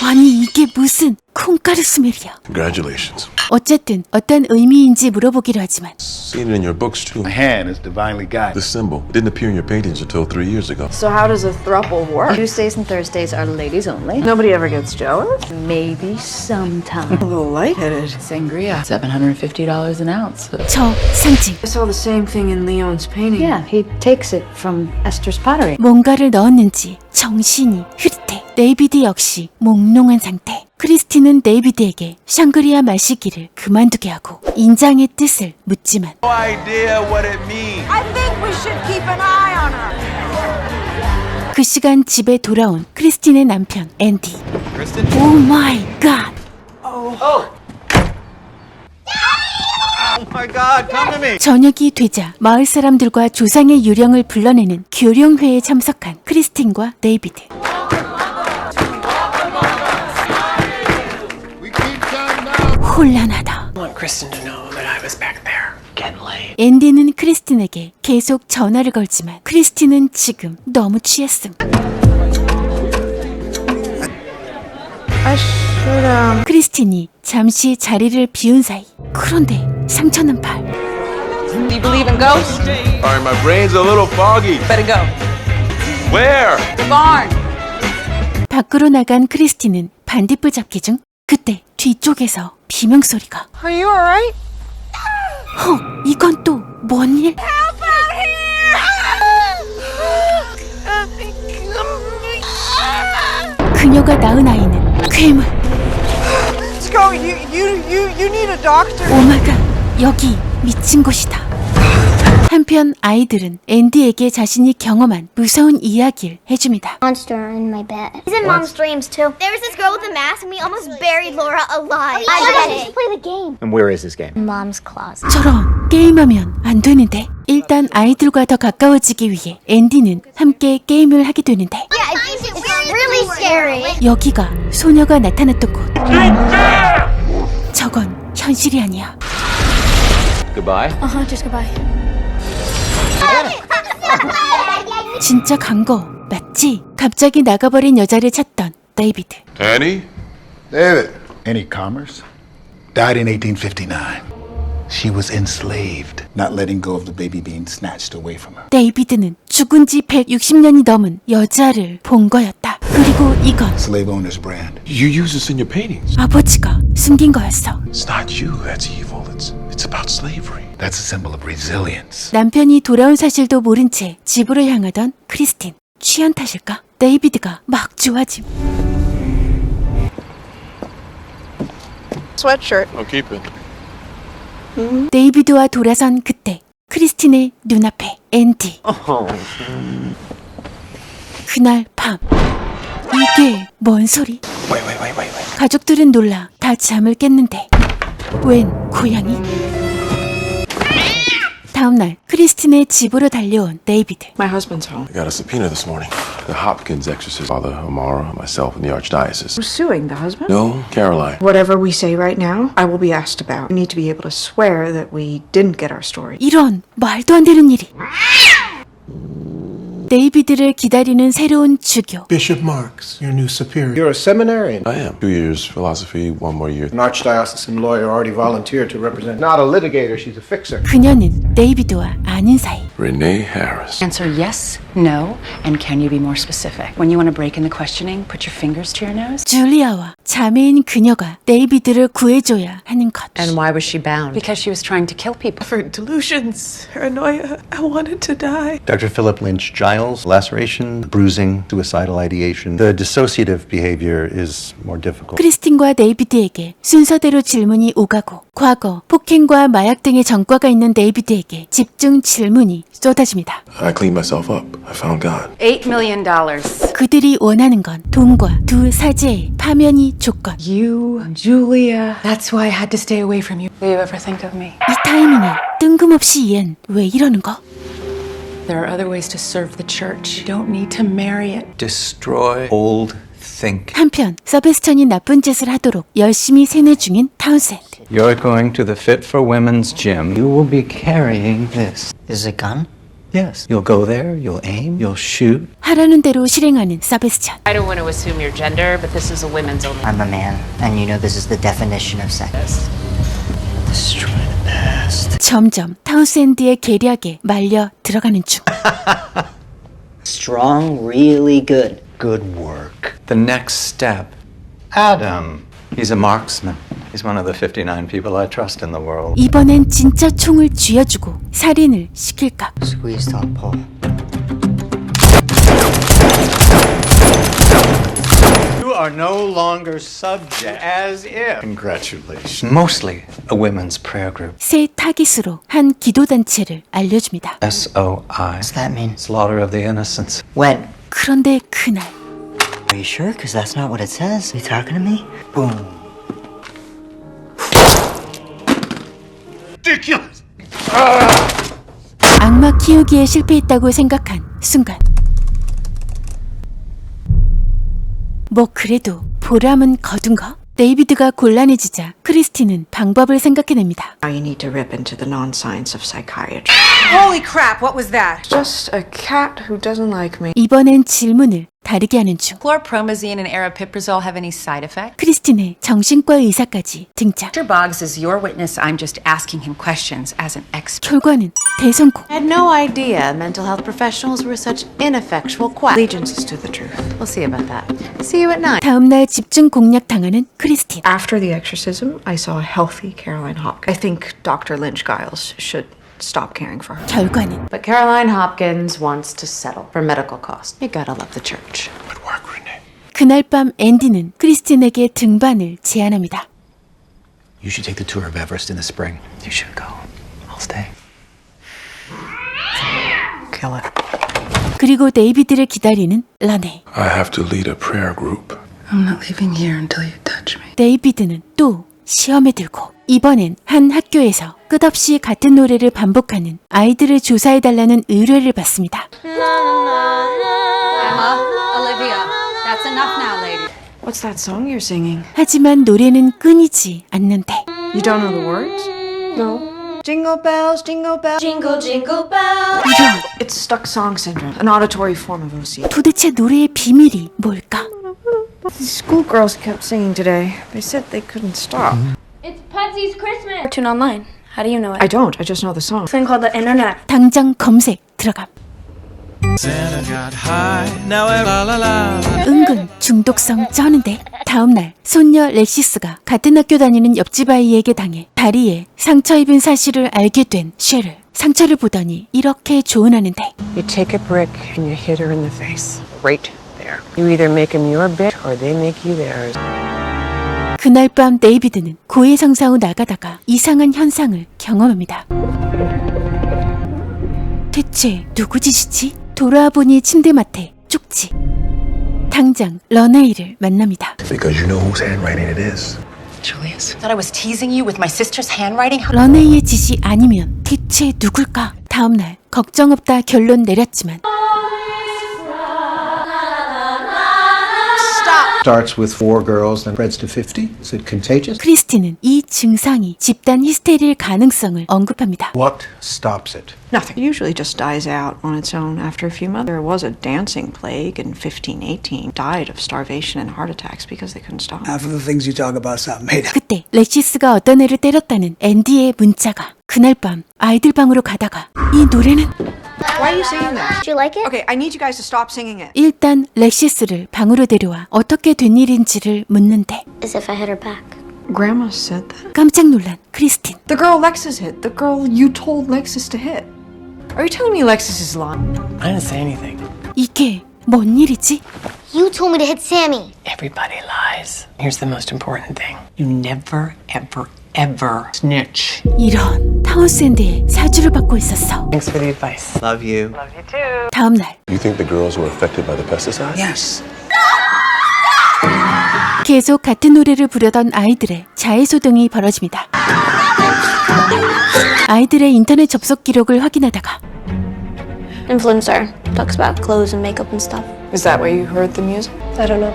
아니 이게 무슨 콩가루 스멜이야. Congratulations. 어쨌든 어떤 의미인지 물어보기로 하지만 Seen it in your books too. My hand is divinely guided. The symbol didn't appear in your paintings until 3 years ago. So how does a throuple work? Tuesdays and Thursdays are ladies only. Nobody ever gets jealous? Maybe sometime. A little lightheaded. Sangria, $750 an ounce. 저 상징. I saw the same thing in Leon's painting. Yeah, he takes it from Esther's pottery. 뭔가를 넣었는지 정신이 흐릿해. 데이비드 역시 몽롱한 상태. 크리스티는 데이비드에게 샹그리아 마시기를 그만두게 하고 인장의 뜻을 묻지만 No idea what it means. I think we should keep an eye on her. 그 시간 집에 돌아온 크리스틴의 남편 앤디. 오 마이 갓. Oh my God, come to me. 저녁이 되자 마을 사람들과 조상의 유령을 불러내는 교룡회에 참석한 크리스틴과 데이비드. 혼란하다. I want Kristen to know that I was back there, getting laid. 앤디는 크리스틴에게 계속 전화를 걸지만 크리스틴은 지금 너무 취했음. 크리스틴이 잠시 자리를 비운 사이 그런데 상처는 발. Do you believe in ghosts? All right, my brain's a little foggy. Better go. Where? The barn. 밖으로 나간 크리스틴은 반딧불 잡기 중 그때 뒤쪽에서 비명소리가. Are you alright? 이건 또 뭔 일? 그녀가 낳은 아이는 괴물. Let's go. You need a doctor. 오마가 여기 미친 곳이다. 한편 아이들은 앤디에게 자신이 경험한 무서운 이야기를 해줍니다. Monster in my bed. He's in Mom's dreams too. There was this girl with a mask, and we almost buried Laura alive. I get it. Let's play the game. And where is this game? Mom's closet. 저런 게임하면 안 되는데. 일단 아이들과 더 가까워지기 위해 앤디는 함께 게임을 하게 되는데. Yeah, it's really scary. 여기가 소녀가 나타났던 곳. 저건 현실이 아니야. Goodbye. Just goodbye. 진짜 간 거 맞지? 갑자기 나가버린 여자를 찾던 데이비드. Annie? David. Annie Commerce died in 1859. She was enslaved, not letting go of the baby being snatched away from her. 데이비드는 죽은 지 160년이 넘은 여자를 본 거였다. 그리고 이건 Slave owner's brand. You use this in your paintings. 아버지가 숨긴 거였어. It's not you that's evil. It's about slavery. That's a symbol of resilience. 남편이 돌아온 사실도 모른 채 집으로 향하던 크리스틴. 취한 탓일까? 데이비드가 막 좋아짐. Sweatshirt. I'll keep it. 데이비드와 돌아선 그때 크리스틴의 눈앞에 앤디. 그날 밤 이게 뭔 소리? 가족들은 놀라 다 잠을 깼는데 웬 고양이? 다음날 크리스틴의 집으로 달려온 데이비드. My husband's home. I got a subpoena this morning. The Hopkins exorcist, Father Amara, myself, and the Archdiocese. Who's suing the husband? No, Caroline. Whatever we say right now, I will be asked about. We need to be able to swear that we didn't get our story. 이런 말도 안 되는 일이. 데이비드를 기다리는 새로운 주교. Bishop Marks, your new superior. You're a seminarian. I am. 2 years philosophy, 1 more year. An archdiocesan lawyer already volunteered to represent. Not a litigator, she's a fixer. 그녀는 데이비드와 아는 사이. Renee Harris. Answer yes, no, and can you be more specific? When you want to break in the questioning, put your fingers to your nose. 줄리아와 자매인 그녀가 데이비드를 구해줘야 하는 것. And why was she bound? Because she was trying to kill people. For delusions, paranoia, I wanted to die. Dr. Philip Lynch Giles, laceration, bruising, suicidal ideation. The dissociative behavior is more difficult. 크리스틴과 데이비드에게 순서대로 질문이 오가고 과거, 폭행과 마약 등의 전과가 있는 데이비드에게 집중 질문이 쏟아집니다. I cleaned myself up. I found God. $8 million. 그들이 원하는 건 돈과 두 사제의 파면이 조건. You, Julia. That's why I had to stay away from you. Do you ever think of me? 이 타이밍에 뜬금없이 얜 왜 이러는 거? There are other ways to serve the church. You don't need to marry it. Destroy old think. 한편 서베스천이 나쁜 짓을 하도록 열심히 세뇌 중인 타운센드. You're going to the Fit for Women's gym. You will be carrying this. Is it a gun? Yes. You'll go there, you'll aim, you'll shoot. 하라는 대로 실행하는 서베스천. I don't want to assume your gender, but this is a women's only. I'm a man, and you know this is the definition of sex. Destroy the past. 점점 타운센드의 계략에 말려 들어가는 중. Strong, really good. Good work. The next step. Adam. He's a marksman. He's one of the 59 people I trust in the world. 이번엔 진짜 총을 쥐어주고 살인을 시킬까? Squeeze top, Paul. You are no longer subject, as if. Congratulations. Mostly a women's prayer group. 새 타깃으로 한 기도단체를 알려줍니다. SOI. What's that mean? Slaughter of the innocents. When? 그런데 그날 Are you sure? Because that's not what it says. Are you talking to me? Boom. Dick 악마 키우기에 실패했다고 생각한 순간 뭐 그래도 보람은 거둔 거? 데이비드가 곤란해지자 크리스티는 방법을 생각해냅니다. Now you need to rip into the non-science of psychiatry. Holy crap, what was that? Just a cat who doesn't like me. 이번엔 질문을 다르게 하는 중 Chlorpromazine and aripiprazole have any side effects? 크리스틴의 정신과 의사까지 등장. Dr. Boggs is your witness. I'm just asking him questions as an expert. 결과는 대성공. I had no idea mental health professionals were such ineffectual quacks. Allegiance is to the truth. We'll see about that. See you at 9. 다음날 집중 공략 당하는 크리스틴. After the exorcism, I saw a healthy Caroline Hopkins. I think Dr. Lynch Giles should stop caring for her. 결과는 But Caroline Hopkins wants to settle for medical costs. You gotta love the church. 그날 밤 앤디는 크리스틴에게 등반을 제안합니다. You should take the tour of Everest in the spring. You should go. I'll stay. Kill it. 그리고 데이비드를 기다리는 러네. I have to lead a prayer group. I'm not leaving here until you touch me. 데이비드는 또 시험에 들고 이번엔 한 학교에서 끝없이 같은 노래를 반복하는 아이들을 조사해달라는 의뢰를 받습니다. Emma, Olivia, that's enough now, lady. What's that song you're singing? 하지만 노래는 끊이지 않는데 You don't know the words? No. Jingle bells, jingle bells. Jingle, jingle bell. 이런 It's stuck song syndrome, an auditory form of OCD. 도대체 노래의 비밀이 뭘까? These schoolgirls kept singing today. They said they couldn't stop. It's Pudsy's Christmas. Cartoon Online. How do you know it? I don't. I just know the song. Thing called the internet. 당장 검색 들어감. 은근 중독성 쩌는데 다음날 손녀 렉시스가 같은 학교 다니는 옆집 아이에게 당해 다리에 상처 입은 사실을 알게 된 쉐를. 상처를 보더니 이렇게 조언하는데 You take a brick and you hit her in the face. Right there. You either make them your bitch or they make you theirs. 그날 밤 데이비드는 고해성사 후 나가다가 이상한 현상을 경험합니다. 대체 누구 짓이지? 돌아와 보니 침대맡에 쪽지. 당장 러네이를 만납니다. Because you know whose handwriting it is. Julius, thought I was teasing you with my sister's handwriting? 러네이의 짓이 아니면 대체 누굴까? 다음날 걱정 없다 결론 내렸지만 Starts with 4 girls and spreads to 50. Is it contagious? 크리스티는 이 증상이 집단 히스테리일 가능성을 언급합니다. What stops it? Nothing. It usually just dies out on its own after a few months. There was a dancing plague in 1518. Died of starvation and heart attacks because they couldn't stop. Half of the things you talk about sound made up. 그때 렉시스가 어떤 애를 때렸다는 앤디의 문자가. 그날 밤 아이들 방으로 가다가 이 노래는 Why are you singing that? Do you like it? Okay, I need you guys to stop singing it. 일단 렉시스를 방으로 데려와 어떻게 된 일인지를 묻는데 As if I hit her back. Grandma said that. 깜짝 놀란 크리스틴. The girl Lexus hit. The girl you told Lexus to hit. Are you telling me Lexus is lying? I didn't say anything. 이게 뭔 일이지? You told me to hit Sammy. Everybody lies. Here's the most important thing. You never, ever snitch. 이런 타운샌드의 사주를 받고 있었어. Thanks for the advice. Love you. 다음날 You think the girls were affected by the pesticides? Yes. 계속 같은 노래를 부르던 아이들의 자해소동이 벌어집니다. 아이들의 인터넷 접속 기록을 확인하다가 Influencer. Talks about clothes and makeup and stuff. Is that why you heard the music? I don't know.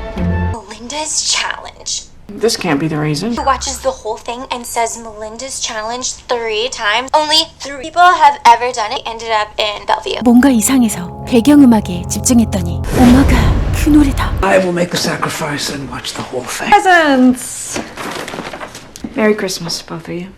Melinda's challenge. This can't be the reason. Who watches the whole thing and says Melinda's challenge 3 times. Only 3 people have ever done it. Ended up in Bellevue. 뭔가 이상해서 배경음악에 집중했더니 오마가 그 노래다. I will make the sacrifice and watch the whole thing. Presents! Merry Christmas, both of you.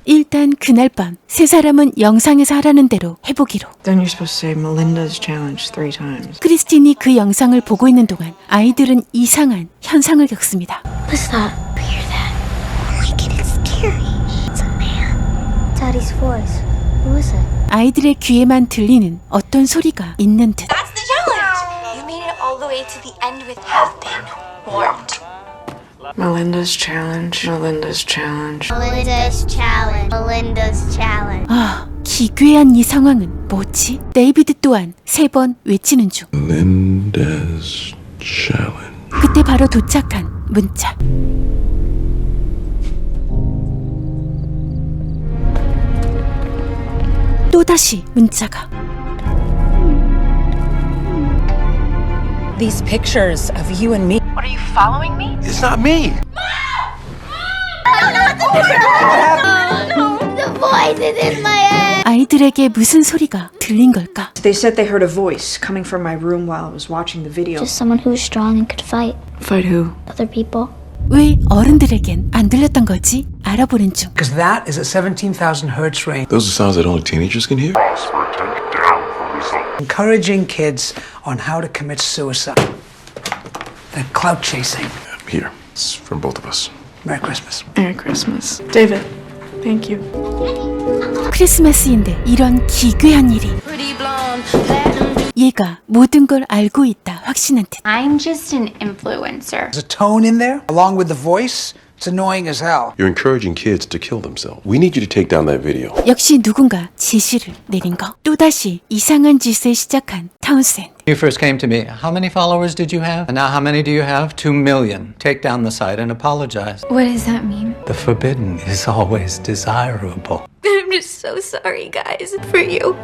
일단 그날 밤 세 사람은 영상에서 하라는 대로 해보기로. Then you're supposed to say Melinda's challenge 3 times. 크리스틴이 그 영상을 보고 있는 동안 아이들은 이상한 현상을 겪습니다. What's that? Hear that? Oh my god, it's scary. It's a man. Daddy's voice. Who is it? 아이들의 귀에만 들리는 어떤 소리가 있는 듯. That's the challenge. You made it all the way to the end with have been warned. Melinda's challenge. Melinda's challenge. Melinda's challenge. Melinda's challenge. 아, 기괴한 이 상황은 뭐지? 데이비드 또한 3번 외치는 중. Linda's challenge. 그때 바로 도착한 문자. 또다시 문자가. These pictures of you and me. What, are you following me? It's not me. The voice is in my head. 아이들에게 무슨 소리가 들린 걸까? They said they heard a voice coming from my room while I was watching the video. Just someone who was strong and could fight. Fight who? Other people. 왜 어른들에겐 안 들렸던 거지? 알아보는 중. Because that is at 17,000 hertz range. Those are sounds that only teenagers can hear? Encouraging kids on how to commit suicide. They're clout chasing. Here, it's from both of us. Merry Christmas. Merry Christmas. David, thank you. 크리스마스인데 이런 기괴한 일이. 얘가 모든 걸 알고 있다 확신한 듯. I'm just an influencer. There's a tone in there, along with the voice. It's annoying as hell. You're encouraging kids to kill themselves. We need you to take down that video. 역시 누군가 지시를 내린 거. 또다시 이상한 짓을 시작한 타운센드. You first came to me. How many followers did you have? And now how many do you have? 2 million. Take down the site and apologize. What does that mean? The forbidden is always desirable. I'm just so sorry, guys, for you.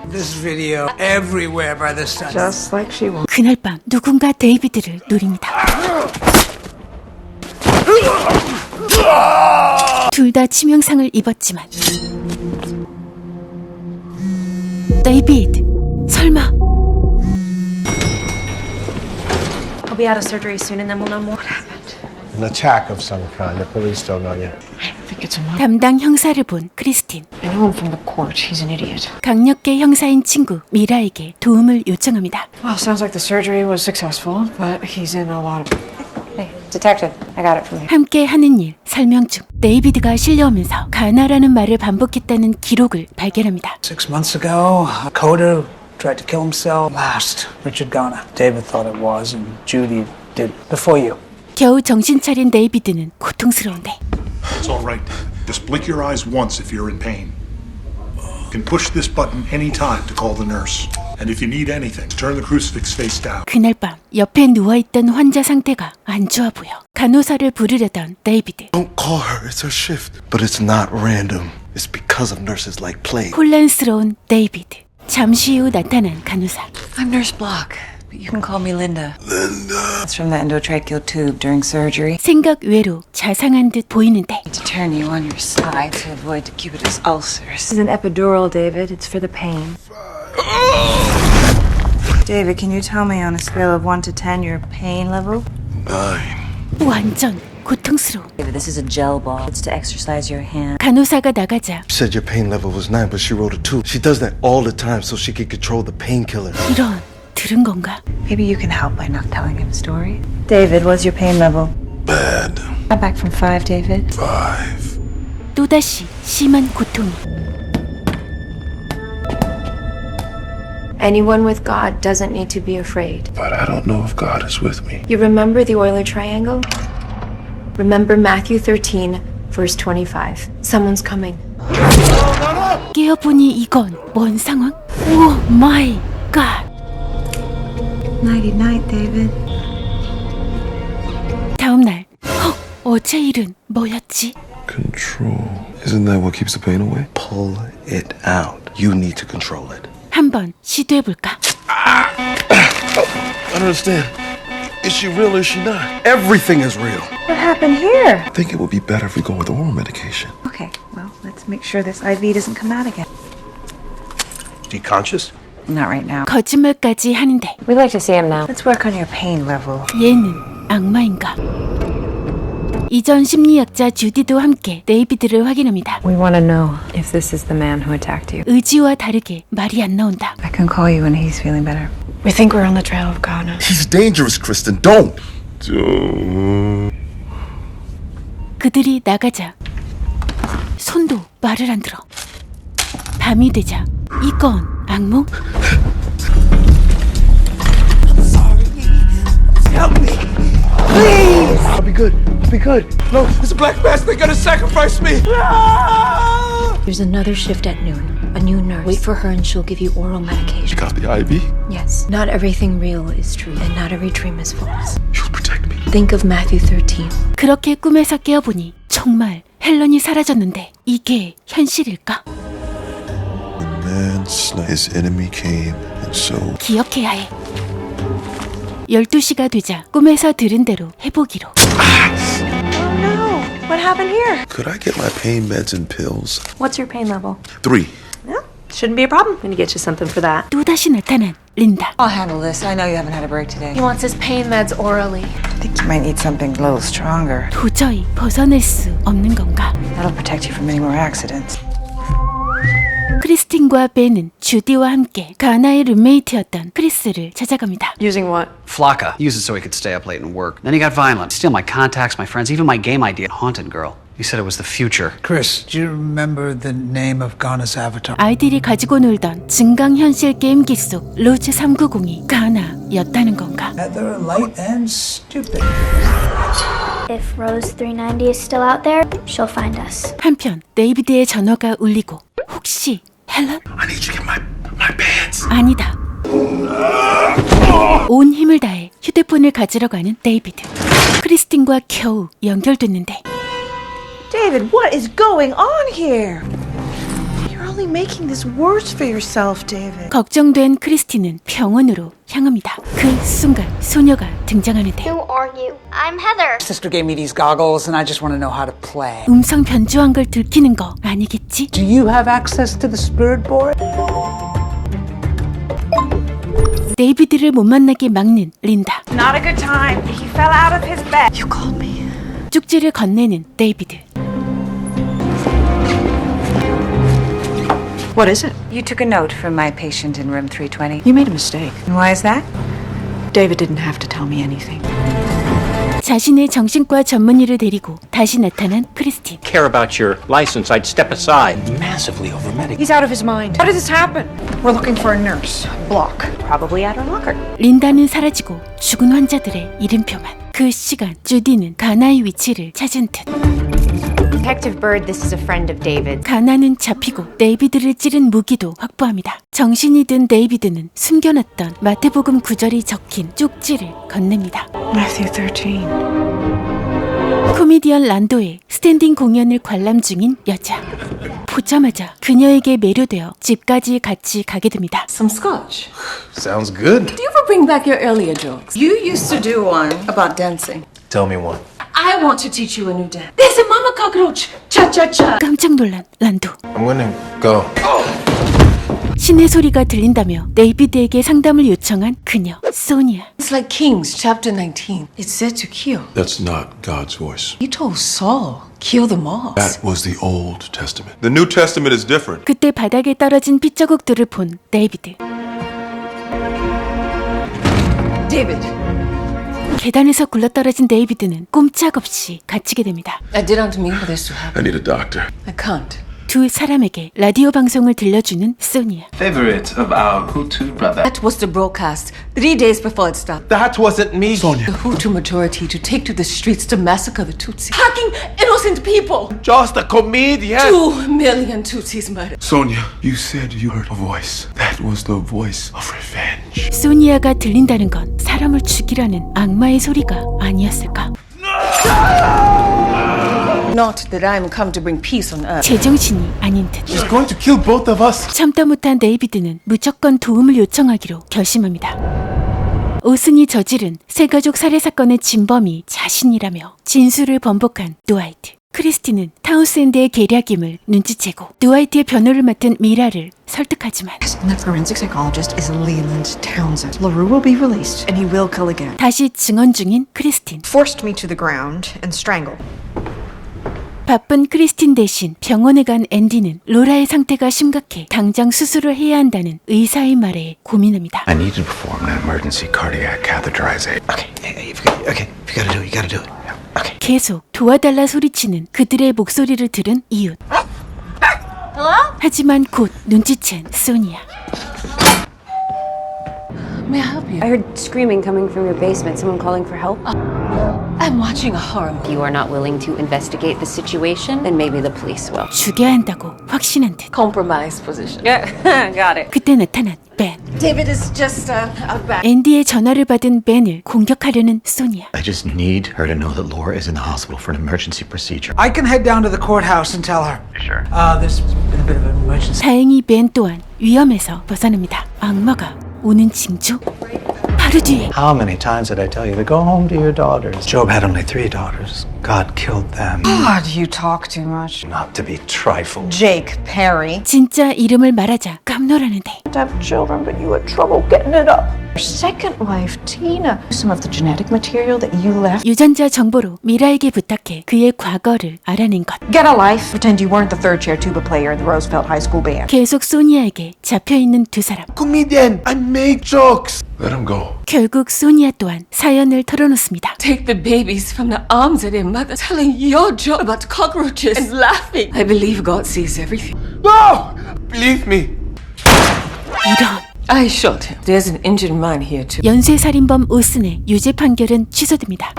This video everywhere by this time. Just like she wanted. 그날 밤 누군가 데이비드를 노립니다. 둘 다 치명상을 입었지만 데이비드 설마 I'll be out of surgery soon and then we'll know more. What happened? An attack of some kind. The police don't know yet. I think it's a mom. 담당 형사를 본 크리스틴. I know him from the court. He's an idiot. 강력계 형사인 친구 미라에게 도움을 요청합니다. Well, sounds like the surgery was successful, but he's in a lot of... Hey, detective. I got it from you. 함께 하는 일 설명 중 데이비드가 실려오면서 가나라는 말을 반복했다는 기록을 발견합니다. 6 months ago, Coda tried to kill himself. Last, Richard Garner. David thought it was, and Judy did before you. 겨우 정신 차린 데이비드는 고통스러운데. It's all right. Just blink your eyes once if you're in pain. You can push this button anytime to call the nurse. And if you need anything, turn the crucifix face down. 그날 밤 옆에 누워있던 환자 상태가 안 좋아 보여. 간호사를 부르려던 데이비드. Don't call her. It's her shift. But it's not random. It's because of nurses like plague. 혼란스러운 데이비드. 잠시 후 나타난 간호사. I'm Nurse Block, but you can call me Linda. Linda. It's from the endotracheal tube during surgery. 생각 외로 자상한 듯 보이는데. To turn you on your side to avoid decubitus ulcers. This is an epidural, David. It's for the pain. David, can you tell me on a scale of 1 to 10 your pain level? 9. 완전 고통스러워. David, this is a gel ball. It's to exercise your hand. 간호사가 나가자. She said your pain level was 9, but she wrote a 2. She does that all the time so she can control the painkiller. 이런 들은 건가? Maybe you can help by not telling him a story. David, what's your pain level? Bad. I'm back from 5, David. 5. 또다시 심한 고통이. Anyone with God doesn't need to be afraid. But I don't know if God is with me. You remember the Euler triangle? Remember Matthew 13, verse 25. Someone's coming. 깨어보니 이건 뭔 상황? 오 마이 갓. Nighty night, David. 다음 날. 헉, 어제 일은 뭐였지? Control. Isn't that what keeps the pain away? Pull it out. You need to control it. 한번 시도해볼까? I don't understand. Is she real or is she not? Everything is real. What happened here? I think it would be better if we go with oral medication. Okay, well, let's make sure this IV doesn't come out again. Is he conscious? Not right now. 거짓말까지 하는데. We'd like to see him now. Let's work on your pain level. 얘는 악마인가? 이전 심리학자 주디도 함께 데이비드를 확인합니다. We want to know if this is the man who attacked you. 의지와 다르게 말이 안 나온다. I can call you when he's feeling better. We think we're on the trail of Ghana. He's dangerous, Kristen. Don't. 그들이 나가자 손도 말을 안 들어. 밤이 되자 이건 악몽? Help me! Please! I'll be good. I'll be good. No, it's a black mass. They're gonna sacrifice me! There's another shift at noon. A new nurse. Wait for her and she'll give you oral medication. You got the IV? Yes. Not everything real is true, and not every dream is false. She'll protect me. Think of Matthew 13. 그렇게 꿈에서 깨어보니 정말 헬런이 사라졌는데 이게 현실일까? and snipe. His enemy came, and so 기억해야 해. 12시가 되자 꿈에서 들은 대로 해보기로. No. What happened here? could I get my pain meds and pills? What's your pain level? 3. Shouldn't be a problem. I'm gonna get you something for that. 또다시 나타난 린다. I'll handle this. I know you haven't had a break today. He wants his pain meds orally. I think you might need something a little stronger. 도저히 벗어날 수 없는 건가? That'll protect you from any more accidents. 크리스틴과 벤은 주디와 함께 가나의 룸메이트였던 크리스를 찾아갑니다. Using what? Flocka. Use it so he could stay up late and work. Then he got violent. Steal my contacts, my friends, even my game idea. Haunted girl. He said it was the future. Chris, do you remember the name of Ghana's avatar? 아이들이 가지고 놀던 증강현실 게임기 속 로즈 390이 가나였다는 건가? They're light and stupid. If Rose 390 is still out there, she'll find us. 한편 데이비드의 전화가 울리고 혹시 헬런? I need you to get my pants. 아니다. 온 힘을 다해 휴대폰을 가지러 가는 데이비드. 크리스틴과 겨우 연결됐는데 David, what is going on here? You're only making this worse for yourself, David. 걱정된 크리스틴은 병원으로 향합니다. 그 순간 소녀가 등장하는데 Who are you? I'm Heather. Sister gave me these goggles and I just want to know how to play. 음성 변조한 걸 들키는 거 아니겠지? Do you have access to the spirit board? 데이비드를 못 만나게 막는 린다. Not a good time. He fell out of his bed. You called me. 쪽지를 건네는 데이비드. What is it? You took a note from my patient in room 320. You made a mistake. And why is that? David didn't have to tell me anything. 자신의 정신과 전문의를 데리고 다시 나타난 크리스틴. Care about your license, I'd step aside. Massively over-medicated. He's out of his mind. How did this happen? We're looking for a nurse. Block. Probably at her locker. 린다는 사라지고 죽은 환자들의 이름표만. 그 시간 주디는 가나의 위치를 찾은 듯. Detective Bird, this is a friend of David. 가나는 잡히고 데이비드를 찌른 무기도 확보합니다. 정신이 든 데이비드는 숨겨놨던 마태복음 9절이 적힌 쪽지를 건넵니다. Matthew 13. 코미디언 란도의 스탠딩 공연을 관람 중인 여자. 보자마자 그녀에게 매료되어 집까지 같이 가게 됩니다. Some scotch. Sounds good. Do you ever bring back your earlier jokes? You used to do one about dancing. Tell me one. I want to teach you a new dance. There's a mama cockroach. Cha-cha-cha. 깜짝 놀란 란도. I'm gonna go. 신의 소리가 들린다며 데이비드에게 상담을 요청한 그녀, 소니아. It's like Kings, chapter 19. It said to kill. That's not God's voice. He told Saul, kill them all. That was the Old Testament. The New Testament is different. 그때 바닥에 떨어진 핏자국들을 본 데이비드. David. 계단에서 굴러떨어진 데이비드는 꼼짝없이 갇히게 됩니다. I didn't mean for this to happen. I need a doctor. I can't. 두 사람에게 라디오 방송을 들려주는 소니아. Favorite of our Hutu brother. That was the broadcast 3 days before it stopped. That wasn't me. Sonia. The Hutu majority to take to the streets to massacre the Tutsi. Hacking innocent people. Just a comedian. 2 million Tutsis murdered. Sonia, you said you heard a voice. That was the voice of revenge. 소니아가 들린다는 건 사람을 죽이라는 악마의 소리가 아니었을까? Not that I'm come to bring peace on earth. 제정신이 아닌 듯. She's going to kill both of us. 참다 못한 데이비드는 무조건 도움을 요청하기로 결심합니다. 오슨이 저지른 세가족 살해 사건의 진범이 자신이라며 진술을 번복한 드와이트. 크리스티는 타운샌드의 계략임을 눈치채고 드와이트의 변호를 맡은 미라를 설득하지만 And the forensic psychologist is Leland Townsend. LaRue will be released and he will kill again. 다시 증언 중인 크리스틴. Forced me to the ground and strangled. 바쁜 크리스틴 대신 병원에 간 앤디는 로라의 상태가 심각해 당장 수술을 해야 한다는 의사의 말에 고민합니다. I need to perform an emergency cardiac catheterization. Okay, you gotta do it, you gotta do it. Okay. 계속 도와달라 소리치는 그들의 목소리를 들은 이웃. Hello? 하지만 곧 눈치챈 소니아. May I help you? I heard screaming coming from your basement. Someone calling for help? I'm watching a horror movie. If you are not willing to investigate the situation, then maybe the police will. 죽여야 한다고 확신한 듯. Compromise position. Yeah, got it. 그때 나타난 벤. David is just out back. 앤디의 전화를 받은 벤을 공격하려는 소니아. I just need her to know that Laura is in the hospital for an emergency procedure. I can head down to the courthouse and tell her. Sure. There's been a bit of an emergency. 다행히 벤 또한 위험에서 벗어납니다. 악마가 오는 징조? 바로 뒤에 How many times did I tell you to go home to your daughters? Job had only 3 daughters. God killed them. God, you talk too much. Not to be trifled. Jake Perry. 진짜 이름을 말하자 깜놀하는데 To have children, but you had trouble getting it up. Your second wife, Tina. Some of the genetic material that you left. 유전자 정보로 미라에게 부탁해 그의 과거를 알아낸 것. Get a life. Pretend you weren't the third chair tuba player in the Roosevelt High School band. 계속 소니아에게 잡혀있는 두 사람. Comedian, I make jokes. Let him go. 결국 소니아 또한 사연을 털어놓습니다. Take the babies from the arms of their mother, telling your joke about cockroaches and laughing. I believe God sees everything. No! Believe me. 이런. I shot him. There's an injured man here too. 연쇄살인범 오슨의 유죄 판결은 취소됩니다.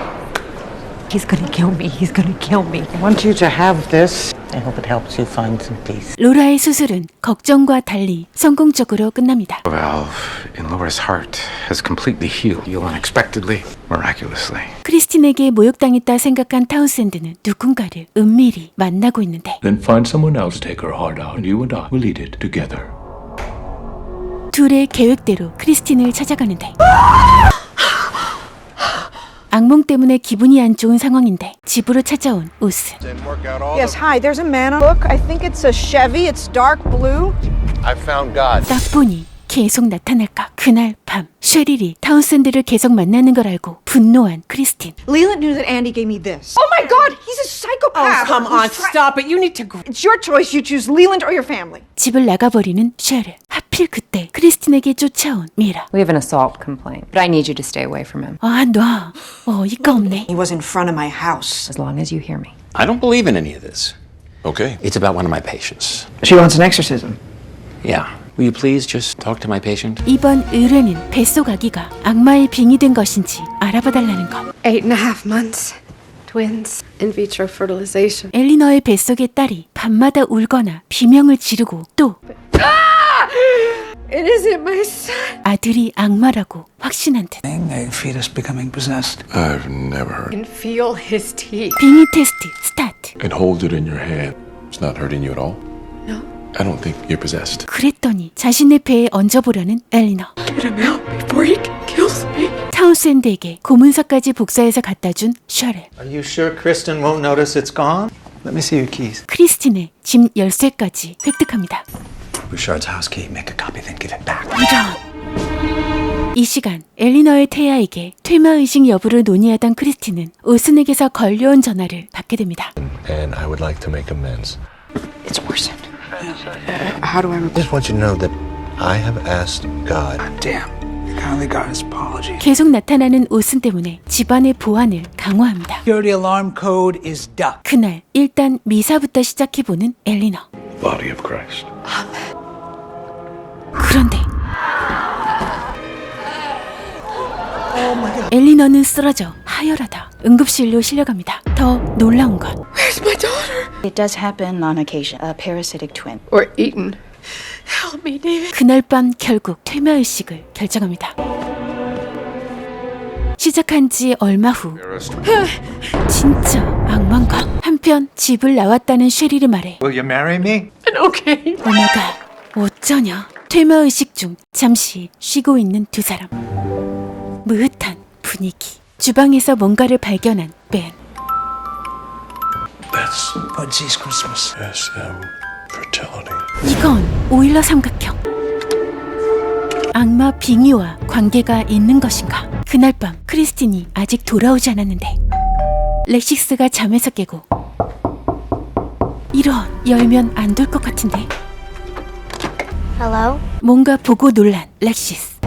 He's gonna kill me. He's gonna kill me. I want you to have this. I hope it helps you find some peace. 로라의 수술은 걱정과 달리 성공적으로 끝납니다. Valve in Laura's heart has completely healed you unexpectedly, miraculously. 크리스틴에게 모욕당했다 생각한 타운샌드는 누군가를 은밀히 만나고 있는데 Then find someone else to take her heart out, and you and I will lead it together. 둘의 계획대로 크리스틴을 찾아가는데 악몽 때문에 기분이 안 좋은 상황인데 집으로 찾아온 오스. Yes, hi. There's a man. Look, I think it's a Chevy. It's dark blue. I found God. 딱 보니 계속 나타날까. 그날 밤 쉐릴이 타운샌드를 계속 만나는 걸 알고 분노한 크리스틴. Leland knew that Andy gave me this. Oh my God, he's a psychopath. Come on, stop it. You need to. It's your choice. You choose Leland or your family. 집을 나가버리는 쉐릴. 하필 그때 크리스틴에게 쫓아온 미라. We have an assault complaint, but I need you to stay away from him. 아, 놔. 어이가 없네. He was in front of my house. As long as you hear me. I don't believe in any of this. Okay. It's about one of my patients. She wants an exorcism. Yeah. Will you please just talk to my patient? 이번 의뢰는 뱃속 아기가 악마의 빙이 된 것인지 알아봐달라는 것. 8.5 months. Twins. In vitro fertilization. 엘리너의 뱃속의 딸이 밤마다 울거나 비명을 지르고 또 It isn't my son. 아들이 악마라고 확신한 듯. A fetus becoming possessed. I've never heard. I can feel his teeth. 빙의 테스트 스타트. And hold it in your hand. It's not hurting you at all? No. I don't think you're possessed. 그랬더니 자신의 배에 얹어보려는 엘리너. Get him out before he kills me. 타운샌드에게 고문서까지 복사해서 갖다준 셔렐. Are you sure Kristen won't notice it's gone? Let me see your keys. 크리스틴의 집 열쇠까지 획득합니다. Bouchard's house key. Make a copy, then give it back. 이런. 이 시간 엘리너의 태아에게 퇴마의식 여부를 논의하던 크리스틴은 오슨에게서 걸려온 전화를 받게 됩니다. And I would like to make amends. It's worsened. How do I I just want you to know that I have asked God. Damn. You kindly got his apology. 계속 나타나는 오슨 때문에 집안의 보안을 강화합니다. Security alarm code is duck. 그날 일단 미사부터 시작해보는 엘리너. Body of Christ. 그런데 엘리너는 쓰러져 하혈하다 응급실로 실려갑니다. 더 놀라운 건 Where's my daughter? It does happen on occasion. A parasitic twin. Or eaten. Help me, David. 그날 밤 결국 퇴마의식을 결정합니다. 시작한 지 얼마 후 진짜 악마인가? 한편 집을 나왔다는 쉐릴의 말에 Will you marry me? Okay. 오마가 어쩌냐? 퇴마의식 중 잠시 쉬고 있는 두 사람. 무흐한 분위기. 주방에서 뭔가를 발견한 벤. That's Budsy's Christmas. SM fertility. 이건 오일러 삼각형. 악마 빙의와 관계가 있는 것인가? 그날 밤 크리스틴이 아직 돌아오지 않았는데 렉시스가 잠에서 깨고 이런 열면 안 될 것 같은데 Hello? 뭔가 보고 놀란 렉시스.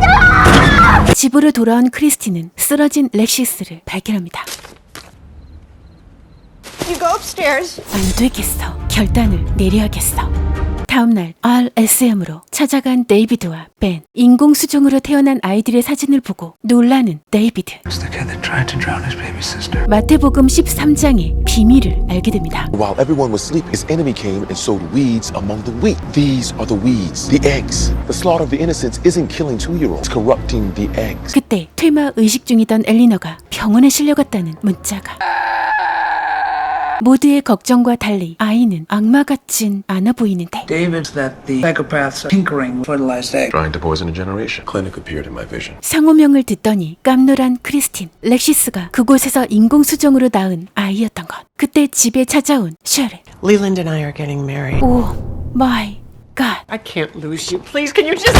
집으로 돌아온 크리스틴은 쓰러진 렉시스를 발견합니다. You go upstairs. 안 되겠어. 결단을 내려야겠어. 다음날 RSM으로 찾아간 데이비드와 벤. 인공수정으로 태어난 아이들의 사진을 보고 놀라는 데이비드. It's the kid that tried to drown his baby sister. 마태복음 13장의 비밀을 알게 됩니다. While everyone was sleeping, his enemy came and sowed weeds among the wheat. These are the weeds, the eggs. The slaughter of the innocents isn't killing 2-year-olds, it's corrupting the eggs. 그때 퇴마 의식 중이던 엘리너가 병원에 실려갔다는 문자가. 모두의 걱정과 달리 아이는 악마 같진 않아 보이는데. David's that the psychopaths are tinkering with fertilized eggs. Trying to poison a generation. Clinic appeared in my vision. 상호명을 듣더니 깜놀한 크리스틴. 렉시스가 그곳에서 인공수정으로 낳은 아이였던 것. 그때 집에 찾아온 셰릴. Leland and I are getting married. 오 마이 갓. I can't lose you. Please, can you just...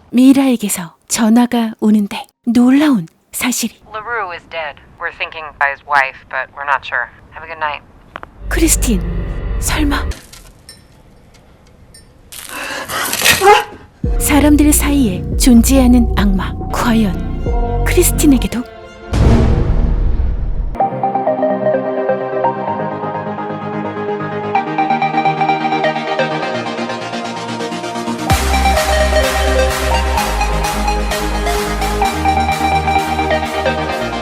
미라에게서 전화가 오는데 놀라운 사실이. LaRue is dead. We're thinking by his wife, but we're not sure. Have a good night. 크리스틴, 설마 사람들 사이에 존재하는 악마. 과연 크리스틴에게도